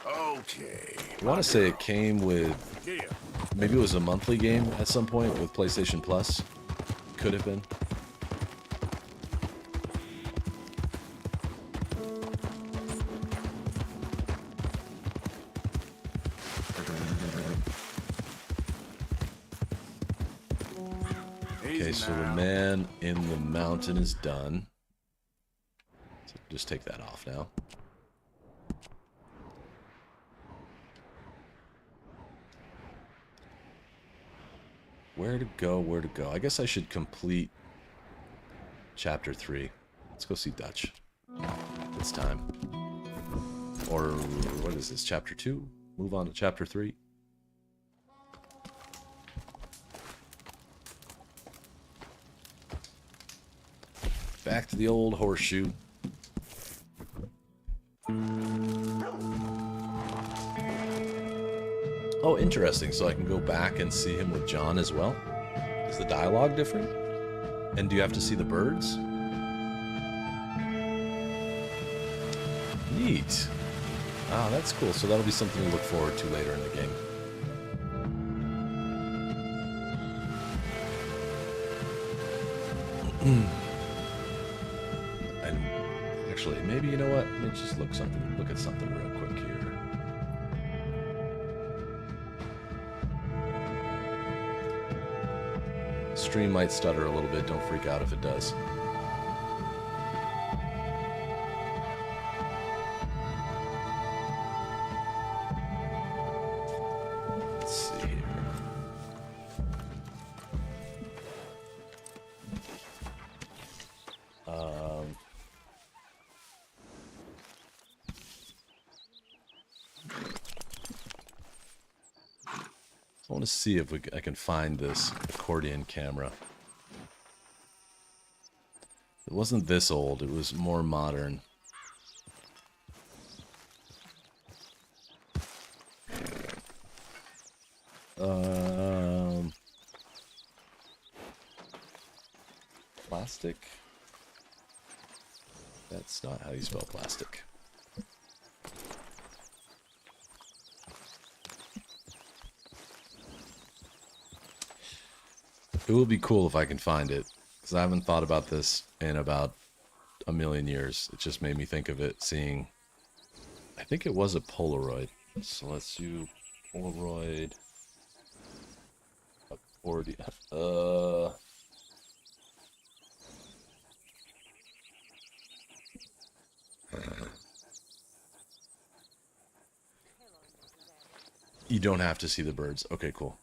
Okay. I want to say it came with... Yeah. Maybe it was a monthly game at some point with PlayStation Plus. Could have been. Okay, so the man in the mountain is done. So just take that off now. Where to go, where to go? I guess I should complete chapter 3. Let's go see Dutch. This time. Or, what is this, chapter 2? Move on to chapter 3. Back to the old horseshoe. Oh, interesting. So I can go back and see him with John as well? Is the dialogue different? And do you have to see the birds? Neat. Ah, that's cool. So that'll be something to look forward to later in the game. And actually, maybe, you know what? Let me just look at something real quick here. Stream might stutter a little bit. Don't freak out if it does. Let's see here. I want to see if I can find this accordion camera. It wasn't this old, it was more modern. Plastic? That's not how you spell plastic. It will be cool if I can find it, because I haven't thought about this in about a million years. It just made me think of it seeing... I think it was a Polaroid. So let's do Polaroid... accordion... You don't have to see the birds. Okay, cool.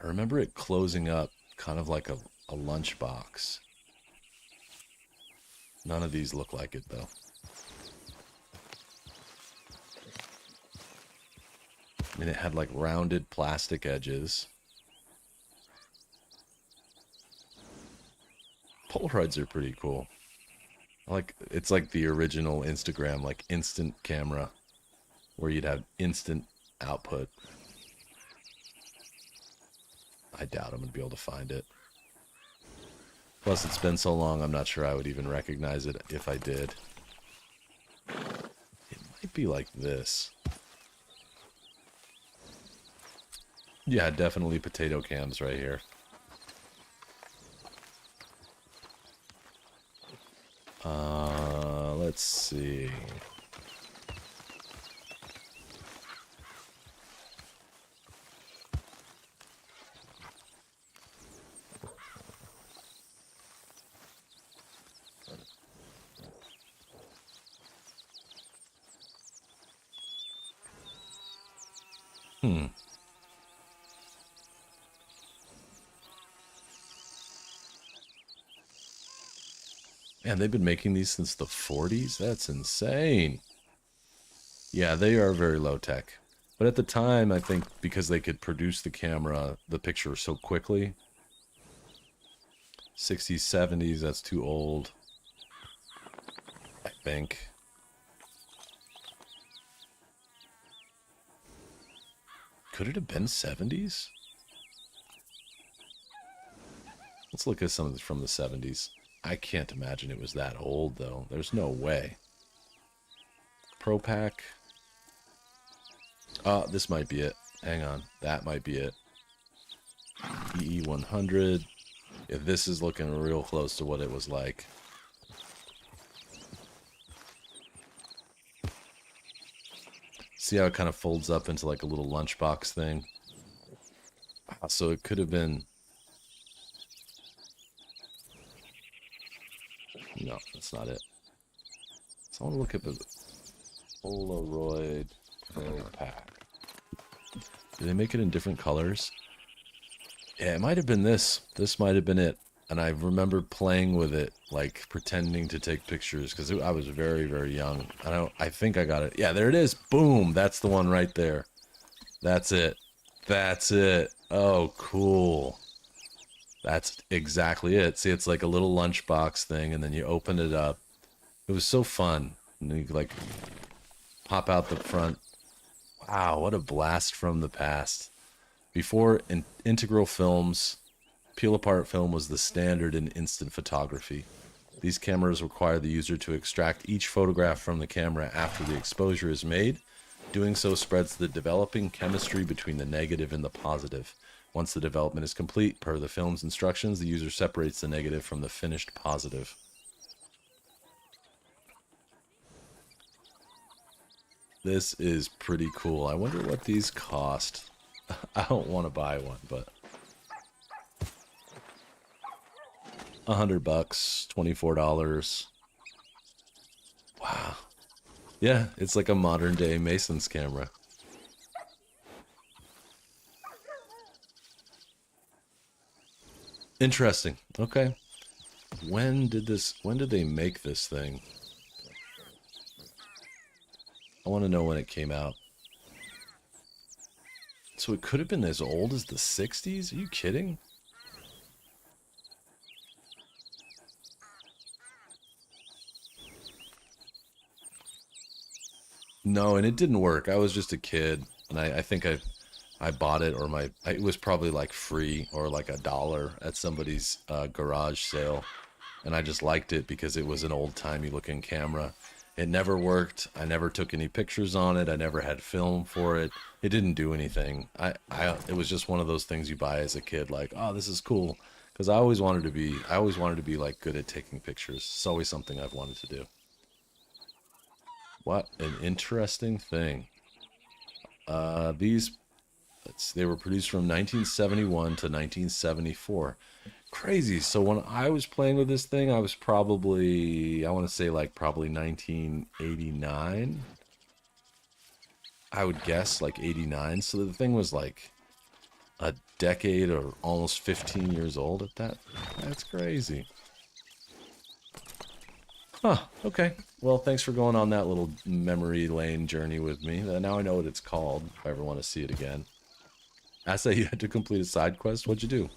I remember it closing up kind of like a lunchbox. None of these look like it, though. I mean, it had like rounded plastic edges. Polaroids are pretty cool. It's like the original Instagram, like instant camera, where you'd have instant output. I doubt I'm going to be able to find it. Plus, it's been so long, I'm not sure I would even recognize it if I did. It might be like this. Yeah, definitely potato cams right here. Let's see. Man, they've been making these since the 40s? That's insane. Yeah, they are very low tech. But at the time, I think because they could produce the picture so quickly. 60s, 70s, that's too old. I think. Could it have been 70s? Let's look at some of this from the 70s. I can't imagine it was that old, though. There's no way. Pro Pack. This might be it. Hang on. That might be it. EE100. If this is looking real close to what it was like. See how it kind of folds up into like a little lunchbox thing? So it could have been... No, that's not it. So I want to look at the Polaroid Pro Pack. Do they make it in different colors? Yeah, it might have been this. This might have been it. And I remember playing with it, like pretending to take pictures because I was very, very young. I think I got it. Yeah, there it is. Boom. That's the one right there. That's it. That's it. Oh, cool. That's exactly it. See, it's like a little lunchbox thing, and then you open it up. It was so fun. And then you like pop out the front. Wow, what a blast from the past. Before integral films, peel-apart film was the standard in instant photography. These cameras require the user to extract each photograph from the camera after the exposure is made. Doing so spreads the developing chemistry between the negative and the positive. Once the development is complete, per the film's instructions, the user separates the negative from the finished positive. This is pretty cool. I wonder what these cost. I don't want to buy one, but... $100, $24. Wow. Yeah, it's like a modern day Mason's camera. Interesting. Okay. When did they make this thing? I want to know when it came out. So it could have been as old as the 60s? Are you kidding? No, and it didn't work. I was just a kid, and I think I bought it, or it was probably like free or like $1 at somebody's garage sale, and I just liked it because it was an old-timey looking camera. It never worked. I never took any pictures on it. I never had film for it. It didn't do anything. It was just one of those things you buy as a kid, like, oh, this is cool, because I always wanted to be like good at taking pictures. It's always something I've wanted to do. What an interesting thing. They were produced from 1971 to 1974. Crazy. So when I was playing with this thing, I was probably, I want to say like probably 1989. I would guess like 89. So the thing was like a decade or almost 15 years old at that. That's crazy. Huh, okay. Well, thanks for going on that little memory lane journey with me. Now I know what it's called, if I ever want to see it again. I say you had to complete a side quest. What'd you do?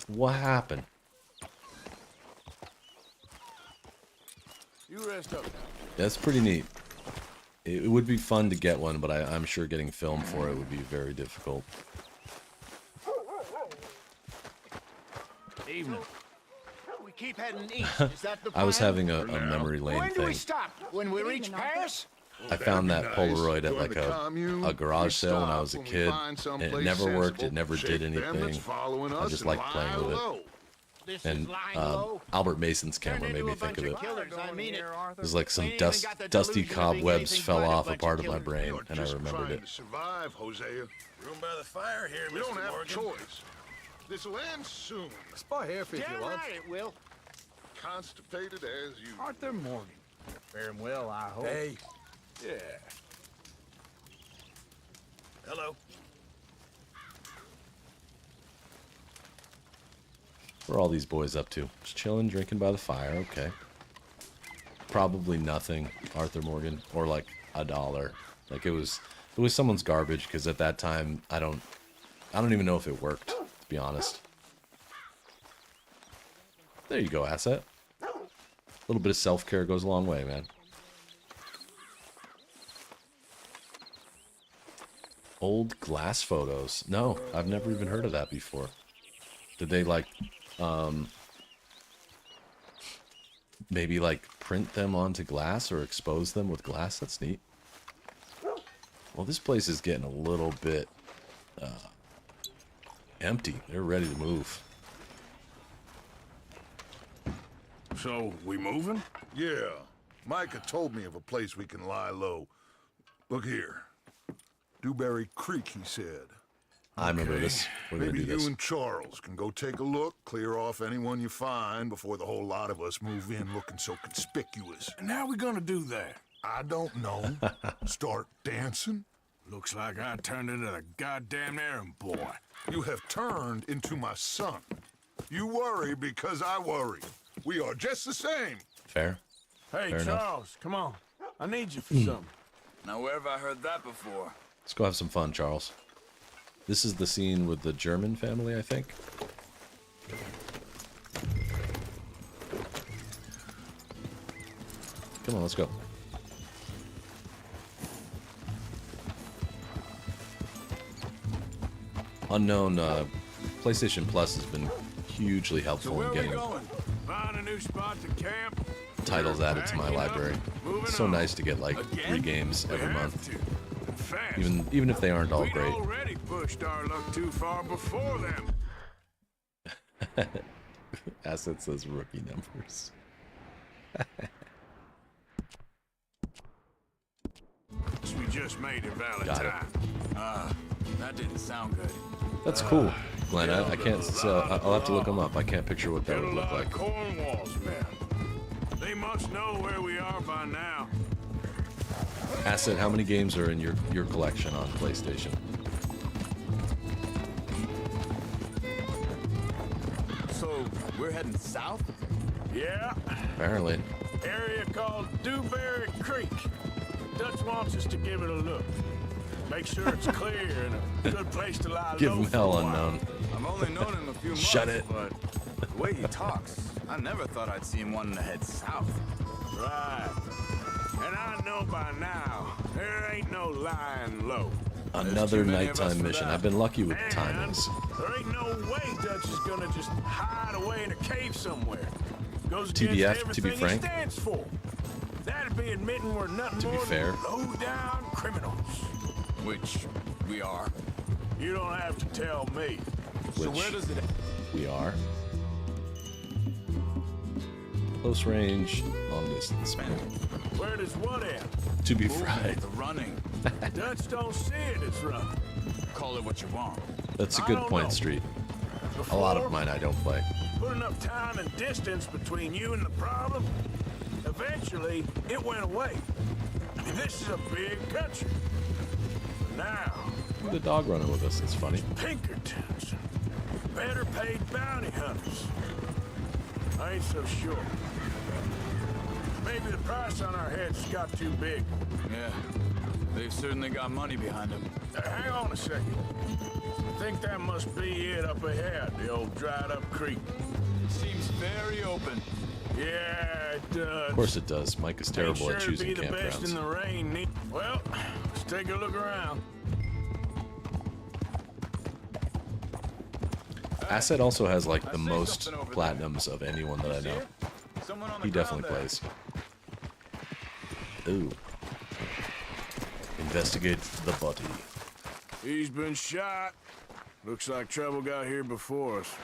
What happened? You rest up now. That's pretty neat. It would be fun to get one, but I'm sure getting film for it would be very difficult. Evening. We keep heading east. Is that the plan? I was having a memory lane When do we thing. stop? When we reach Paris? I found that Polaroid at like a garage sale when I was a kid, and it never worked. It never did anything. I just liked playing with it. And Albert Mason's camera made me think of it. It was like some dusty cobwebs fell off a part of my brain, and I remembered it. Survive, Hosea. Room by the fire here, We Mr. don't have a Morgan. choice. This'll end soon. Spot here if you Damn want. right it will. Constipated as you. Arthur Morgan. Faring well, I hope. Hey. Yeah. Hello. What are all these boys up to? Just chilling, drinking by the fire. Okay. Probably nothing, Arthur Morgan, or like $1. Like it was someone's garbage because at that time I don't even know if it worked, to be honest. There you go, asset. A little bit of self-care goes a long way, man. Old glass photos. No, I've never even heard of that before. Did they like maybe like print them onto glass or expose them with glass? That's neat. Well, this place is getting a little bit empty. They're ready to move. So, we moving? Yeah. Micah told me of a place we can lie low. Look here. Dewberry Creek, he said. I remember this. We're gonna Maybe do you this. and Charles can go take a look, clear off anyone you find before the whole lot of us move in looking so conspicuous. And how we gonna do that? I don't know. Start dancing? Looks like I turned into the goddamn errand boy. You have turned into my son. You worry because I worry. We are just the same. Fair. Hey, Fair enough. Charles, come on. I need you for something. Now, where have I heard that before? Let's go have some fun, Charles. This is the scene with the German family, I think. Come on, let's go. Unknown PlayStation Plus has been hugely helpful in getting Find a new spot to camp. titles added to my library. It's so nice to get like 3 games every month, Fast. even if they aren't all We'd great. already pushed our luck too far before them. Asset says rookie numbers. We just made it Got it. Valentine. That didn't sound good. That's cool, Glenn. I can't. I'll have to look them up. I can't picture what that Get a would look lot like. of Cornwall's men. They must know where we are by now. Asset, how many games are in your collection on PlayStation? So, we're heading south? Yeah, Apparently. area called Dewberry Creek. Dutch wants us to give it a look. Make sure it's clear and a good place to lie Give low him for a hell while. unknown. I've only known him a few months, Shut it. but the way he talks, I never thought I'd see him wanting to head south. Right. And I know by now, there ain't no lying low. Another too many of us nighttime for mission. that. I've been lucky with And timings. there ain't no way Dutch is gonna just hide away in a cave somewhere. Goes TBF, against to be everything frank. he stands for. That'd be admitting we're nothing To be more fair. than low-down criminals. Which we are. You don't have to tell me. So Which where does it... we are. Close range, long distance. Where does what end? To be Movement, fried. the running. Dutch don't see it as running. Call it what you want. That's a I good don't point, know. Street. A Before, lot of mine I don't play. put enough time and distance between you and the problem. Eventually, it went away. I mean, this is a big country. But now, Look at the dog running with us. It's funny. Pinkertons, better paid bounty hunters. I ain't so sure. Maybe the price on our heads got too big. Yeah, they've certainly got money behind them. Hang on a second. I think that must be it up ahead, the old dried up creek. Seems very open. Yeah, it does. Of course it does. Mike is terrible at choosing be the best in campgrounds. the rain. Well, let's take a look around. Asset also has like the I see most something over platinums of anyone that I know. Someone on the He definitely ground there. plays. Ooh. Investigate the body. He's been shot. Looks like trouble got here before us.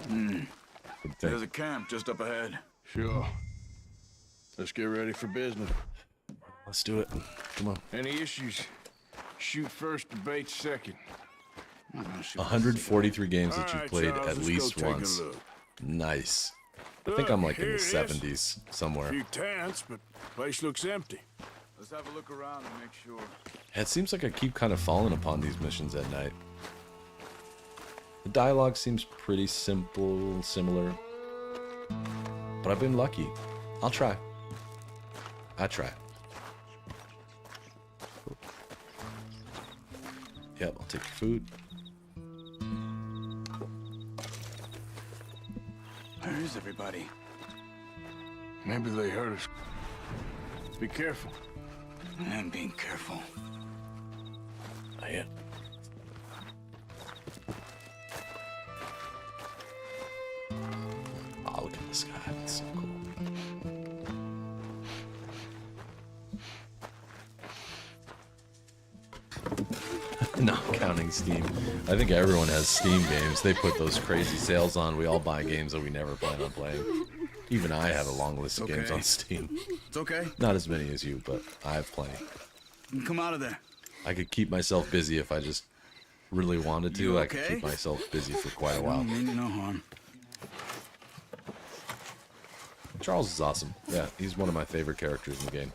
Good There's thing. a camp just up ahead. Sure. Let's get ready for business. Let's do it. Come on. Any issues? Shoot first, debate second. 143 games that All you've right, played Charles, at let's least go take a once. look. Nice. I think Look, I'm like in here the it is. 70s somewhere. Few tents, but place looks empty. Let's have a look around and make sure. It seems like I keep kind of falling upon these missions at night. The dialogue seems pretty simple, similar. But I've been lucky. I'll try. I try. Yep, I'll take your food. Where is everybody? Maybe they heard us. Be careful. I'm being careful. I am. Oh, look at this guy. That's so cool. Not counting Steam. I think everyone has Steam games. They put those crazy sales on. We all buy games that we never plan on playing. Even I have a long list of games on Steam. It's okay. Not as many as you, but I have plenty. Come out of there. I could keep myself busy if I just really wanted to. You I could okay? keep myself busy for quite a while. Mean you no harm. Charles is awesome. Yeah, he's one of my favorite characters in the game.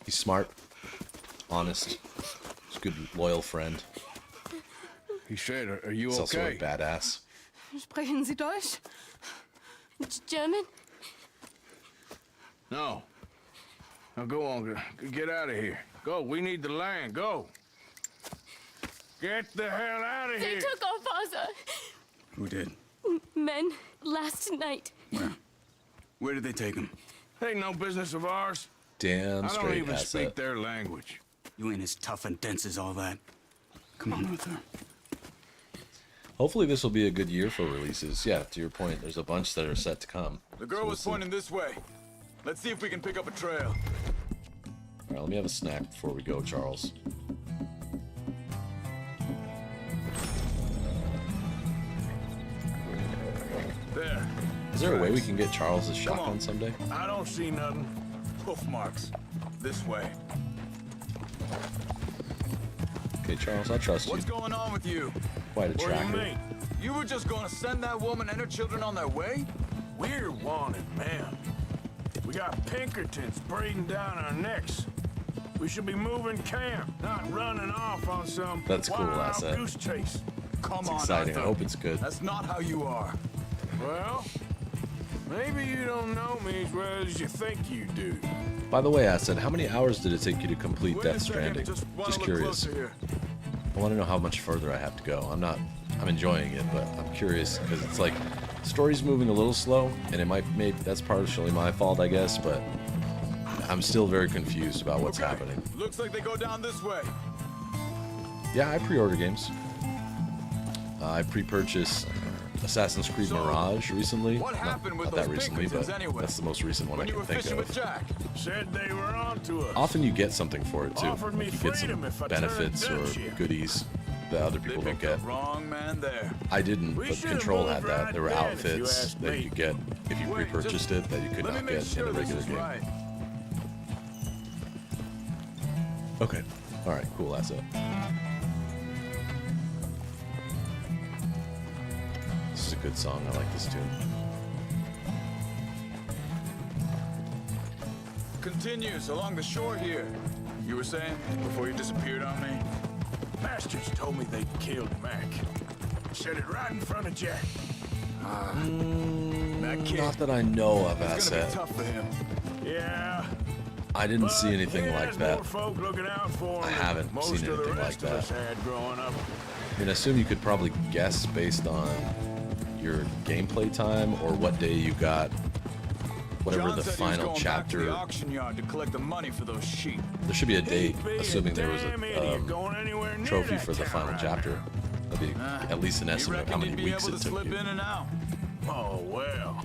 He's smart, honest, he's a good, loyal friend. He said, are you He's also a okay? badass. Sprechen Sie Deutsch? German? No. Now go on, get out of here. Go, we need the land, go. Get the hell out of They here. took our father. Who did? Men, last night. Where? Where did they take him? Ain't no business of ours. Damn I don't straight even asset. speak their language. You ain't as tough and dense as all that. Come on, Arthur. Hopefully this will be a good year for releases. Yeah, to your point, there's a bunch that are set to come. The girl So we'll was see. pointing this way. Let's see if we can pick up a trail. All right, let me have a snack before we go, Charles. There. Is there a way we can get Charles' Come shotgun on. someday? I don't see nothing. Hoof marks. This way. Okay, Charles, I trust you. What's going on with you? Quite a What do you tracker. mean? You were just going to send that woman and her children on their way? We're wanted, man. We got Pinkertons breathing down our necks. We should be moving camp, not running off on some That's cool, wild asset. goose chase. Come It's on, exciting. I Arthur. hope it's good. That's not how you are. Well, maybe you don't know me as well as you think you do. By the way, Asset, how many hours did it take you to complete Wait a Death second, Stranding? just wanna Just look curious. closer here. I want to know how much further I have to go. I'm enjoying it, but I'm curious because it's like story's moving a little slow, and it might maybe that's partially my fault, I guess, but I'm still very confused about what's Okay, happening. Looks like they go down this way. Yeah, I pre-order games. I pre-purchased Assassin's Creed So, Mirage recently. what happened with not that those recently, Pinkertons but anyway? that's the most recent one When I you can were think fishing of. with Jack. Said they were on to us. Often you get something for it too. Offered me You get some freedom if I benefits turned or Dutch. goodies that other They people don't picked get. the wrong man there. I didn't, We but should've Control had moved that. right There were then, if you outfits ask that me. you could get if you Wait, pre-purchased just it that you could Let me not make get sure in the this regular is game. right. Okay. All right. Cool. Asset. This is a good song. I like this tune. Continues along the shore here. You were saying before you disappeared on me? Bastards told me they killed Mac. Said it right in front of Jack. That kid. Not that I know of, It's gonna be Asset. tough for him. Yeah. I didn't see but anything he like has that. More folk looking out for him I than haven't most seen of the anything like rest of that. us had growing up. I mean, I assume you could probably guess based on your gameplay time or what day you got whatever John the said he was final going back to chapter. the auction yard to collect the money for those sheep. There should be a date, He'd be assuming there was damn a idiot going anywhere near trophy that for the town final right chapter. now. That'd be at least an You estimate of how reckon many you'd be weeks able it to took slip you. in and out? Oh, well.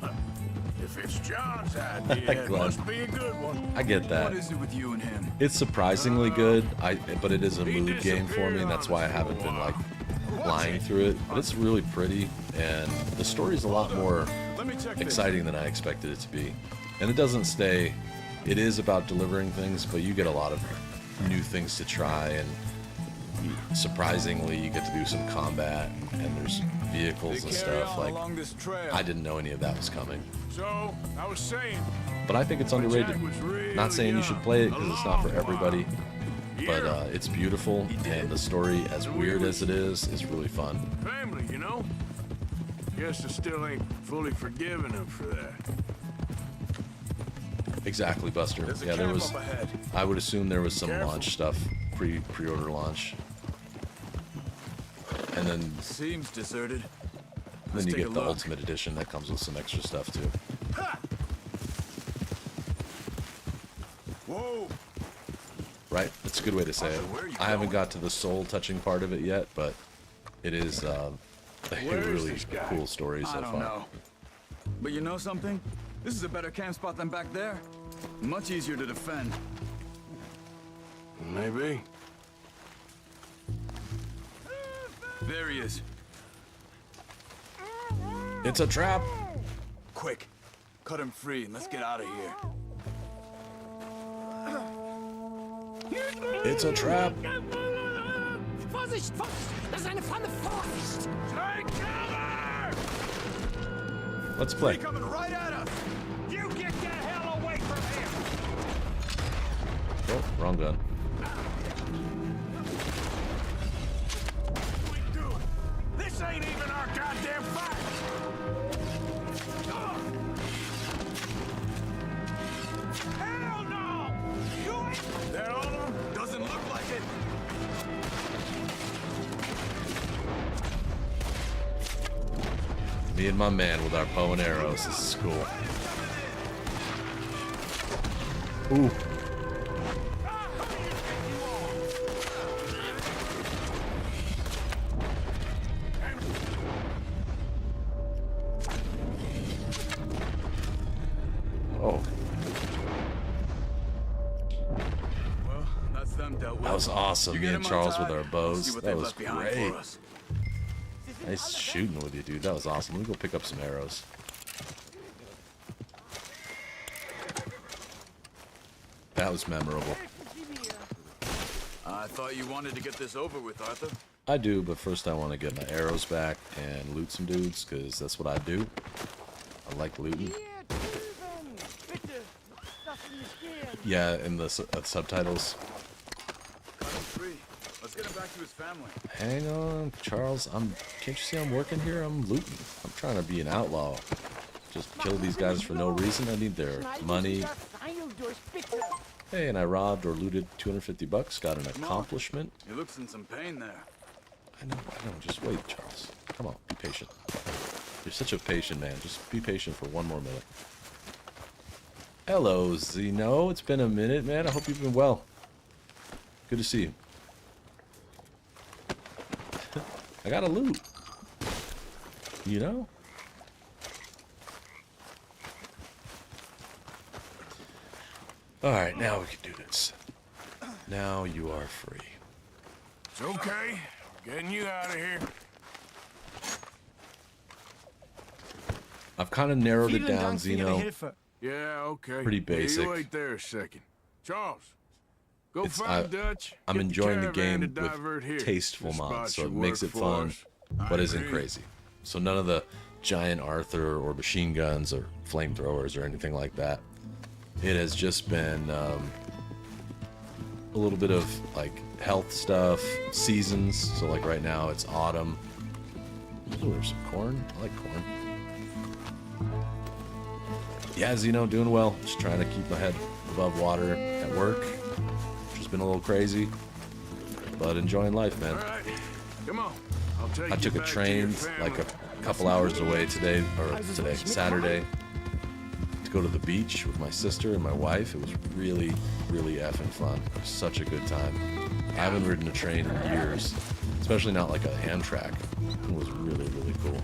If it's John's idea, it Glad. must be a good one. I get that. What is it with you and him? It's surprisingly good, but it is a He mood game for me, and that's why I disappeared on haven't us been for a like while. flying through it. But it's really pretty, and the story's a lot more Let me check exciting than I expected it to be. And it doesn't stay. It is about delivering things, but you get a lot of new things to try, and surprisingly, you get to do some combat, and there's vehicles and They carry stuff. on Like along this trail. I didn't know any of that was coming. So, I was saying, But I think it's underrated. Jack was really Not saying you should play it because it's not for everybody, but yeah, it's beautiful, and the story, as weird as it is really fun. family, you know? Guess I still ain't fully forgiven him for that. Exactly, Buster. There's a Yeah, there camp was. up ahead. I would assume there was some Careful. launch stuff, pre-order launch, and then Seems deserted. you take get a the look. Ultimate Edition that comes with some extra stuff too. Whoa! Right? That's a good way to say it. Where are you I haven't going? got to the soul-touching part of it yet, but it is a Where is really this guy? cool story so I don't far. know. But you know something? This is a better camp spot than back there. Much easier to defend. Maybe. There he is. It's a trap. Quick, cut him free and let's get out of here. It's a trap. Vorsicht! Vorsicht! Das ist eine Pfanne! Vorsicht! Take cover! Let's play. Coming right at us. You get the hell away from him! Oh, wrong gun. What are we doing? This ain't even our goddamn fight! Hell no! You ain't... There, all of them? Doesn't look like it. Me and my man with our bow and arrows. This is cool. Ooh. Oh, Well, that's them dealt with. that was awesome. You Me get and him Charles untied. with our See bows. what That they've was left behind great. for us. Nice shooting with you, dude. That was awesome. Let me go pick up some arrows. That was memorable. I thought you wanted to get this over with, Arthur. I do, but first I want to get my arrows back and loot some dudes, because that's what I do. I like looting. Yeah, in the subtitles. Cut him free. Let's get him back to his family. Hang on, Charles. Can't you see I'm working here? I'm looting. I'm trying to be an outlaw. Just kill these guys for no reason. I need their money. Hey, and I robbed or looted 250 bucks. Got an accomplishment. He looks in some pain there. I know. Just wait, Charles. Come on, be patient. You're such a patient man. Just be patient for one more minute. Hello, Zeno. It's been a minute, man. I hope you've been well. Good to see you. I got a loot. You know? Alright, now we can do this. Now you are free. It's okay. We're getting you out of here. I've kind of narrowed it down, Zeno. Yeah, okay. Pretty Hey, basic. you wait there a second. Charles, go It's- find Dutch. I'm Get enjoying the caravan game to divert here. with tasteful This mods, spot so it should makes work it for fun, us. but I isn't agree. crazy. So none of the giant Arthur or machine guns or flamethrowers or anything like that. It has just been a little bit of like health stuff, seasons. So like right now it's autumn. Ooh, there's some corn. I like corn. Yeah, Zeno, doing well. Just trying to keep my head above water at work. Which has been a little crazy, but enjoying life, man. All right, come on. I'll take I you took a back to train your family. like a couple hours away today, Saturday, to go to the beach with my sister and my wife. It was really, really effing fun. It was such a good time. I haven't ridden a train in years, especially not like a Amtrak. It was really, really cool.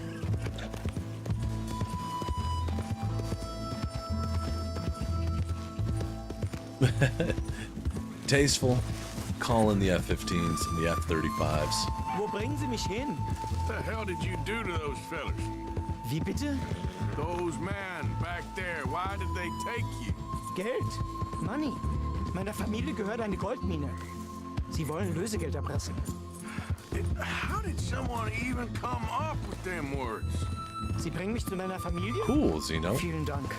Tasteful, calling the F-15s and the F-35s. Wo bringen Sie mich hin? What the hell did you do to those fellas? Wie bitte? Those men back there, why did they take you? Geld. Money. Meiner Familie gehört eine Goldmine. Sie wollen Lösegeld erpressen. How did someone even come up with them words? Sie bringen mich zu meiner Familie? Cool, Zeno. Vielen Dank.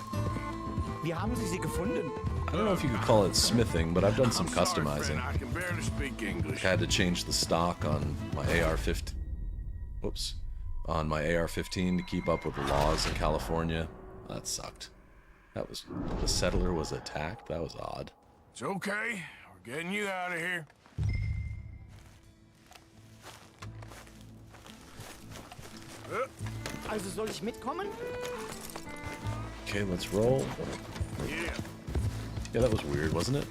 Wie haben Sie sie gefunden? I don't know if you could call it smithing, but I've done some I'm sorry, customizing. friend, I can barely speak English. I had to change the stock on my AR-15. Whoops. On my AR-15 to keep up with the laws in California. That sucked. That was... The settler was attacked? That was odd. It's okay. We're getting you out of here. Also soll ich mitkommen? Okay, let's roll. Yeah. Yeah, that was weird, wasn't it?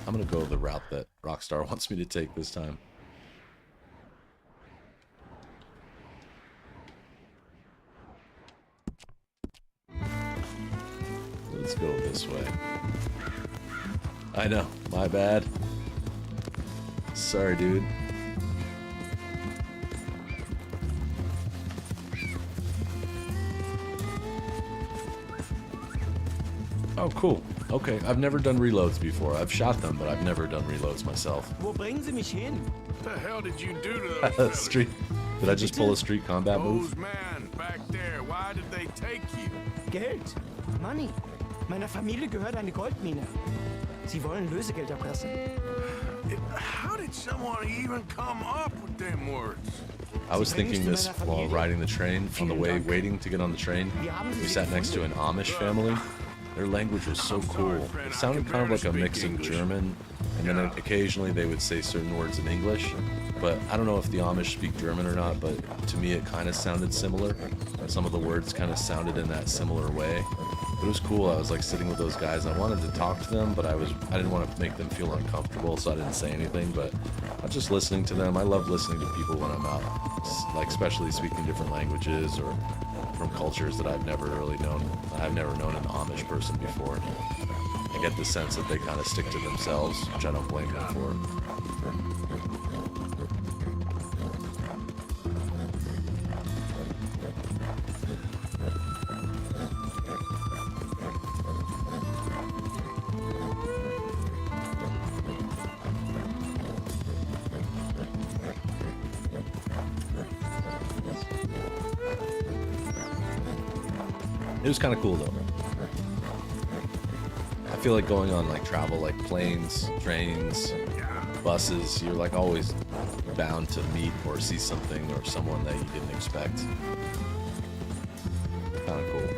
I'm gonna go the route that Rockstar wants me to take this time. Let's go this way. I know, my bad. Sorry, dude. Oh, cool. Okay, I've never done reloads before. I've shot them, but I've never done reloads myself. Wo bringen Sie mich hin? What the hell did you do to those fellas? Street. Did I just pull a street combat move? Those men back there, why did they take you? Geld. Money. Meiner Familie gehört eine Goldmine. Sie wollen Lösegeld erpressen. How did someone even come up with them words? I was thinking this while riding the train. On the way, waiting to get on the train, we sat next to an Amish family. Their language was so cool. It sounded kind of like a mix of German, and then occasionally they would say certain words in English. But I don't know if the Amish speak German or not, but to me it kind of sounded similar. Some of the words kind of sounded in that similar way. But it was cool. I was like sitting with those guys. I wanted to talk to them, but I didn't want to make them feel uncomfortable, so I didn't say anything. But I was just listening to them. I love listening to people when I'm out, like especially speaking different languages or from cultures that I've never really known. I've never known an Amish person before. I get the sense that they kind of stick to themselves, which I don't blame them for. It was kind of cool though. I feel like going on like travel, like planes, trains, buses, you're like always bound to meet or see something or someone that you didn't expect. Kind of cool.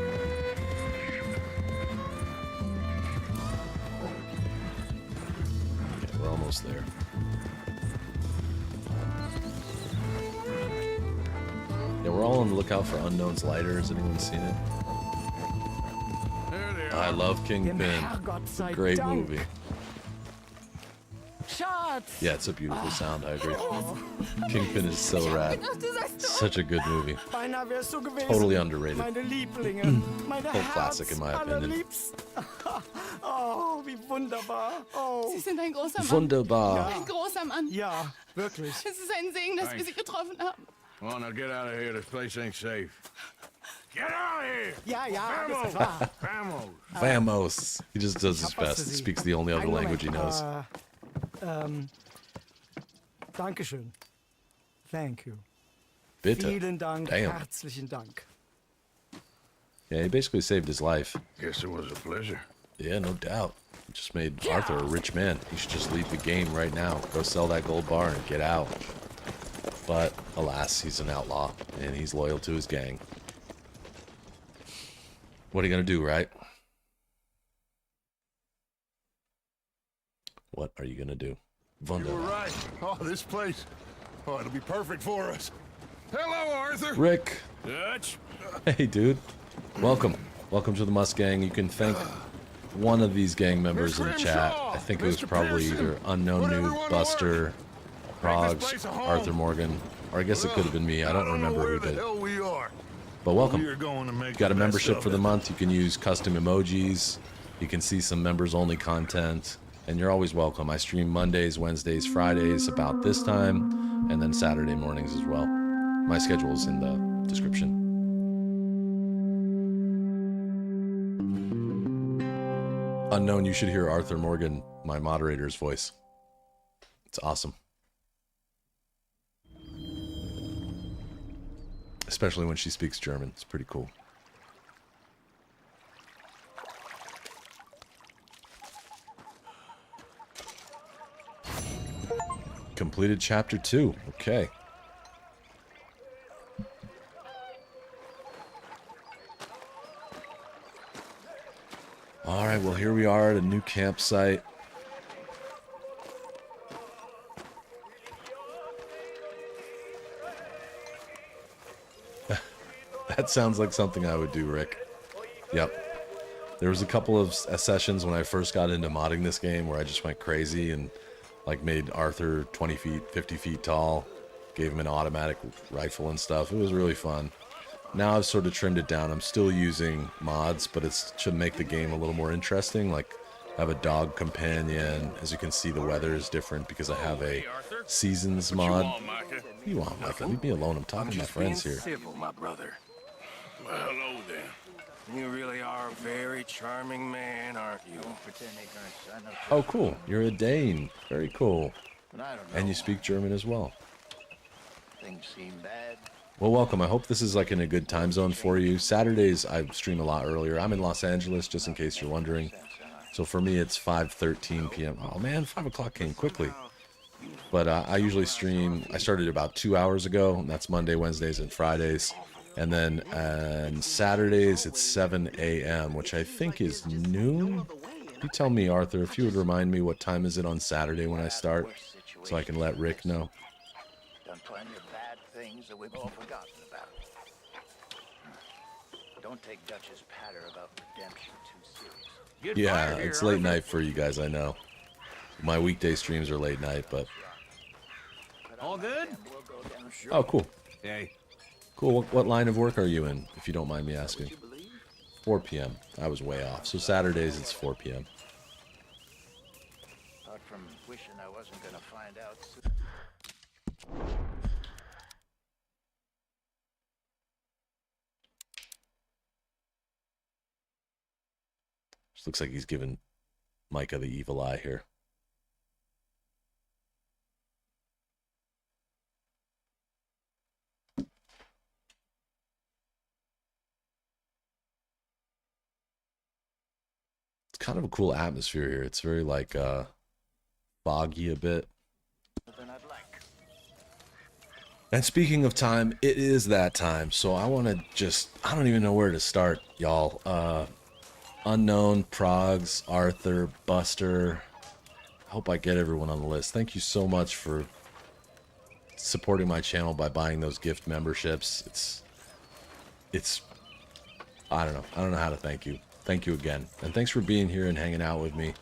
Okay, we're almost there. Yeah, we're all on the lookout for Unknown's Lighter. Has anyone seen it? I love Kingpin. Great movie. Schatz! Yeah, it's a beautiful sound, I agree. Kingpin is so rad. Such a good movie. Beinahe wärst du gewesen. Totally underrated. Meine Lieblinge. Meine Cult classic in my opinion. Allerliebsten. Oh, wie wunderbar. Oh. Sie sind ein großer Mann. Wunderbar. Ein großer Mann. Ja, wirklich. Es ist ein Segen, dass wir Sie getroffen haben. Well, now get out of here. This place ain't safe. Get out of here! Ja, ja, das ist wahr. Vamos! Vamos. He just does his best. He speaks the only other Einen language he Moment. knows. Dankeschön. Thank you. Bitte. Vielen Dank, Damn. herzlichen Dank. Yeah, he basically saved his life. Guess it was a pleasure. Yeah, no doubt. Just made Arthur a rich man. He should just leave the game right now. Go sell that gold bar and get out. But, alas, he's an outlaw, and he's loyal to his gang. What are you gonna do, right? What are you gonna do? You Wunderbar. were right. Oh, this place. Oh, it'll be perfect for us. Hello, Arthur. Rick! Dutch? Hey, dude. Welcome. Welcome to the Musk Gang. You can thank one of these gang members in the chat. I think it was probably either Unknown Noob, Buster, Progs, Arthur Morgan, or I guess it could have been me. I don't remember who did. Hell we are. But welcome. We are going to make You got a the best membership of for the it. month. You can use custom emojis. You can see some members-only content. And you're always welcome. I stream Mondays, Wednesdays, Fridays about this time, and then Saturday mornings as well. My schedule is in the description. Unknown, you should hear Arthur Morgan, my moderator's voice. It's awesome. Especially when she speaks German. It's pretty cool. Completed chapter 2. Okay. Alright, well here we are at a new campsite. That sounds like something I would do, Rick. Yep. There was a couple of sessions when I first got into modding this game where I just went crazy and like made Arthur 20 feet, 50 feet tall, gave him an automatic rifle and stuff. It was really fun. Now I've sort of trimmed it down. I'm still using mods, but it should make the game a little more interesting. Like I have a dog companion. As you can see, the weather is different because I have a Seasons What you mod. want, Micah? What do you want, Micah? Leave me alone. I'm talking to my friends here. Civil, my brother. Well, hello then. You really are a very charming man, aren't you? Oh, cool. You're a Dane. Very cool. But I don't know. And you speak German as well. Things seem bad. Well, welcome. I hope this is like in a good time zone for you. Saturdays, I stream a lot earlier. I'm in Los Angeles, just in case you're wondering. So for me, it's 5:13 p.m. Oh, man, 5 o'clock came quickly. But I usually stream, I started about 2 hours ago, and that's Monday, Wednesdays, and Fridays. And then on Saturdays, it's 7 a.m., which I think is noon. You tell me, Arthur, if you would remind me what time is it on Saturday when I start, so I can let Rick know. Done plenty of bad things that we've all forgotten about. Don't take Dutch's patter about redemption too serious. Yeah, it's late night for you guys, I know. My weekday streams are late night, but... All good? Oh, cool. Hey. Cool. What line of work are you in, if you don't mind me asking? 4 p.m. I was way off. So Saturdays, it's 4 p.m. Apart from wishing I wasn't gonna find out. Just looks like he's giving Micah the evil eye here. It's kind of a cool atmosphere here. It's very like foggy a bit. And speaking of time, it is that time. So I want to just, I don't even know where to start, y'all. Unknown, Progs, Arthur, Buster. I hope I get everyone on the list. Thank you so much for supporting my channel by buying those gift memberships. It's I don't know how to thank you. Thank you again. And thanks for being here and hanging out with me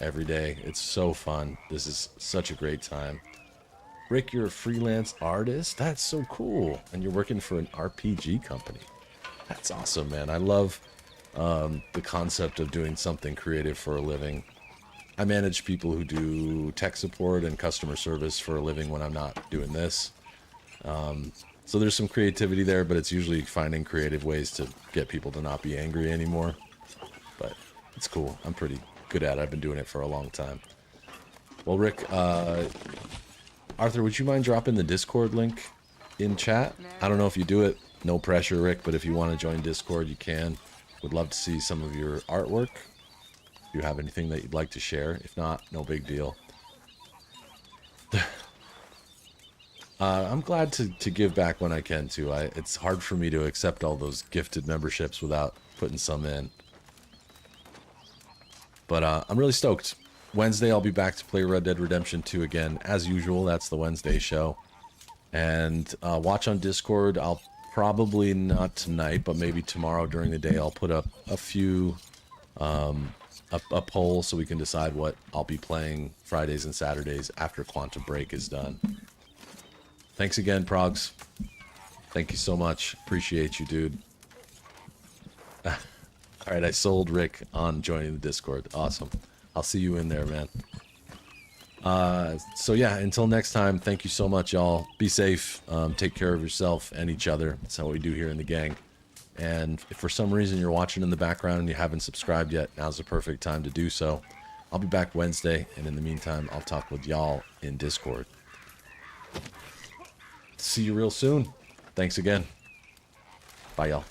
every day. It's so fun. This is such a great time. Rick, you're a freelance artist? That's so cool. And you're working for an RPG company. That's awesome, man. I love the concept of doing something creative for a living. I manage people who do tech support and customer service for a living when I'm not doing this. So there's some creativity there, but it's usually finding creative ways to get people to not be angry anymore. But it's cool. I'm pretty good at it. I've been doing it for a long time. Well, Rick, Arthur, would you mind dropping the Discord link in chat? I don't know if you do it. No pressure, Rick, but if you want to join Discord, you can. Would love to see some of your artwork. If you have anything that you'd like to share. If not, no big deal. I'm glad to give back when I can, too. It's hard for me to accept all those gifted memberships without putting some in. But I'm really stoked. Wednesday, I'll be back to play Red Dead Redemption 2 again. As usual, that's the Wednesday show. And watch on Discord. I'll probably not tonight, but maybe tomorrow during the day, I'll put up a few... a poll so we can decide what I'll be playing Fridays and Saturdays after Quantum Break is done. Thanks again, Progs. Thank you so much. Appreciate you, dude. Alright, I sold Rick on joining the Discord. Awesome. I'll see you in there, man. So yeah, until next time, thank you so much, y'all. Be safe. Take care of yourself and each other. That's how we do here in the gang. And if for some reason you're watching in the background and you haven't subscribed yet, now's the perfect time to do so. I'll be back Wednesday, and in the meantime, I'll talk with y'all in Discord. See you real soon. Thanks again. Bye, y'all.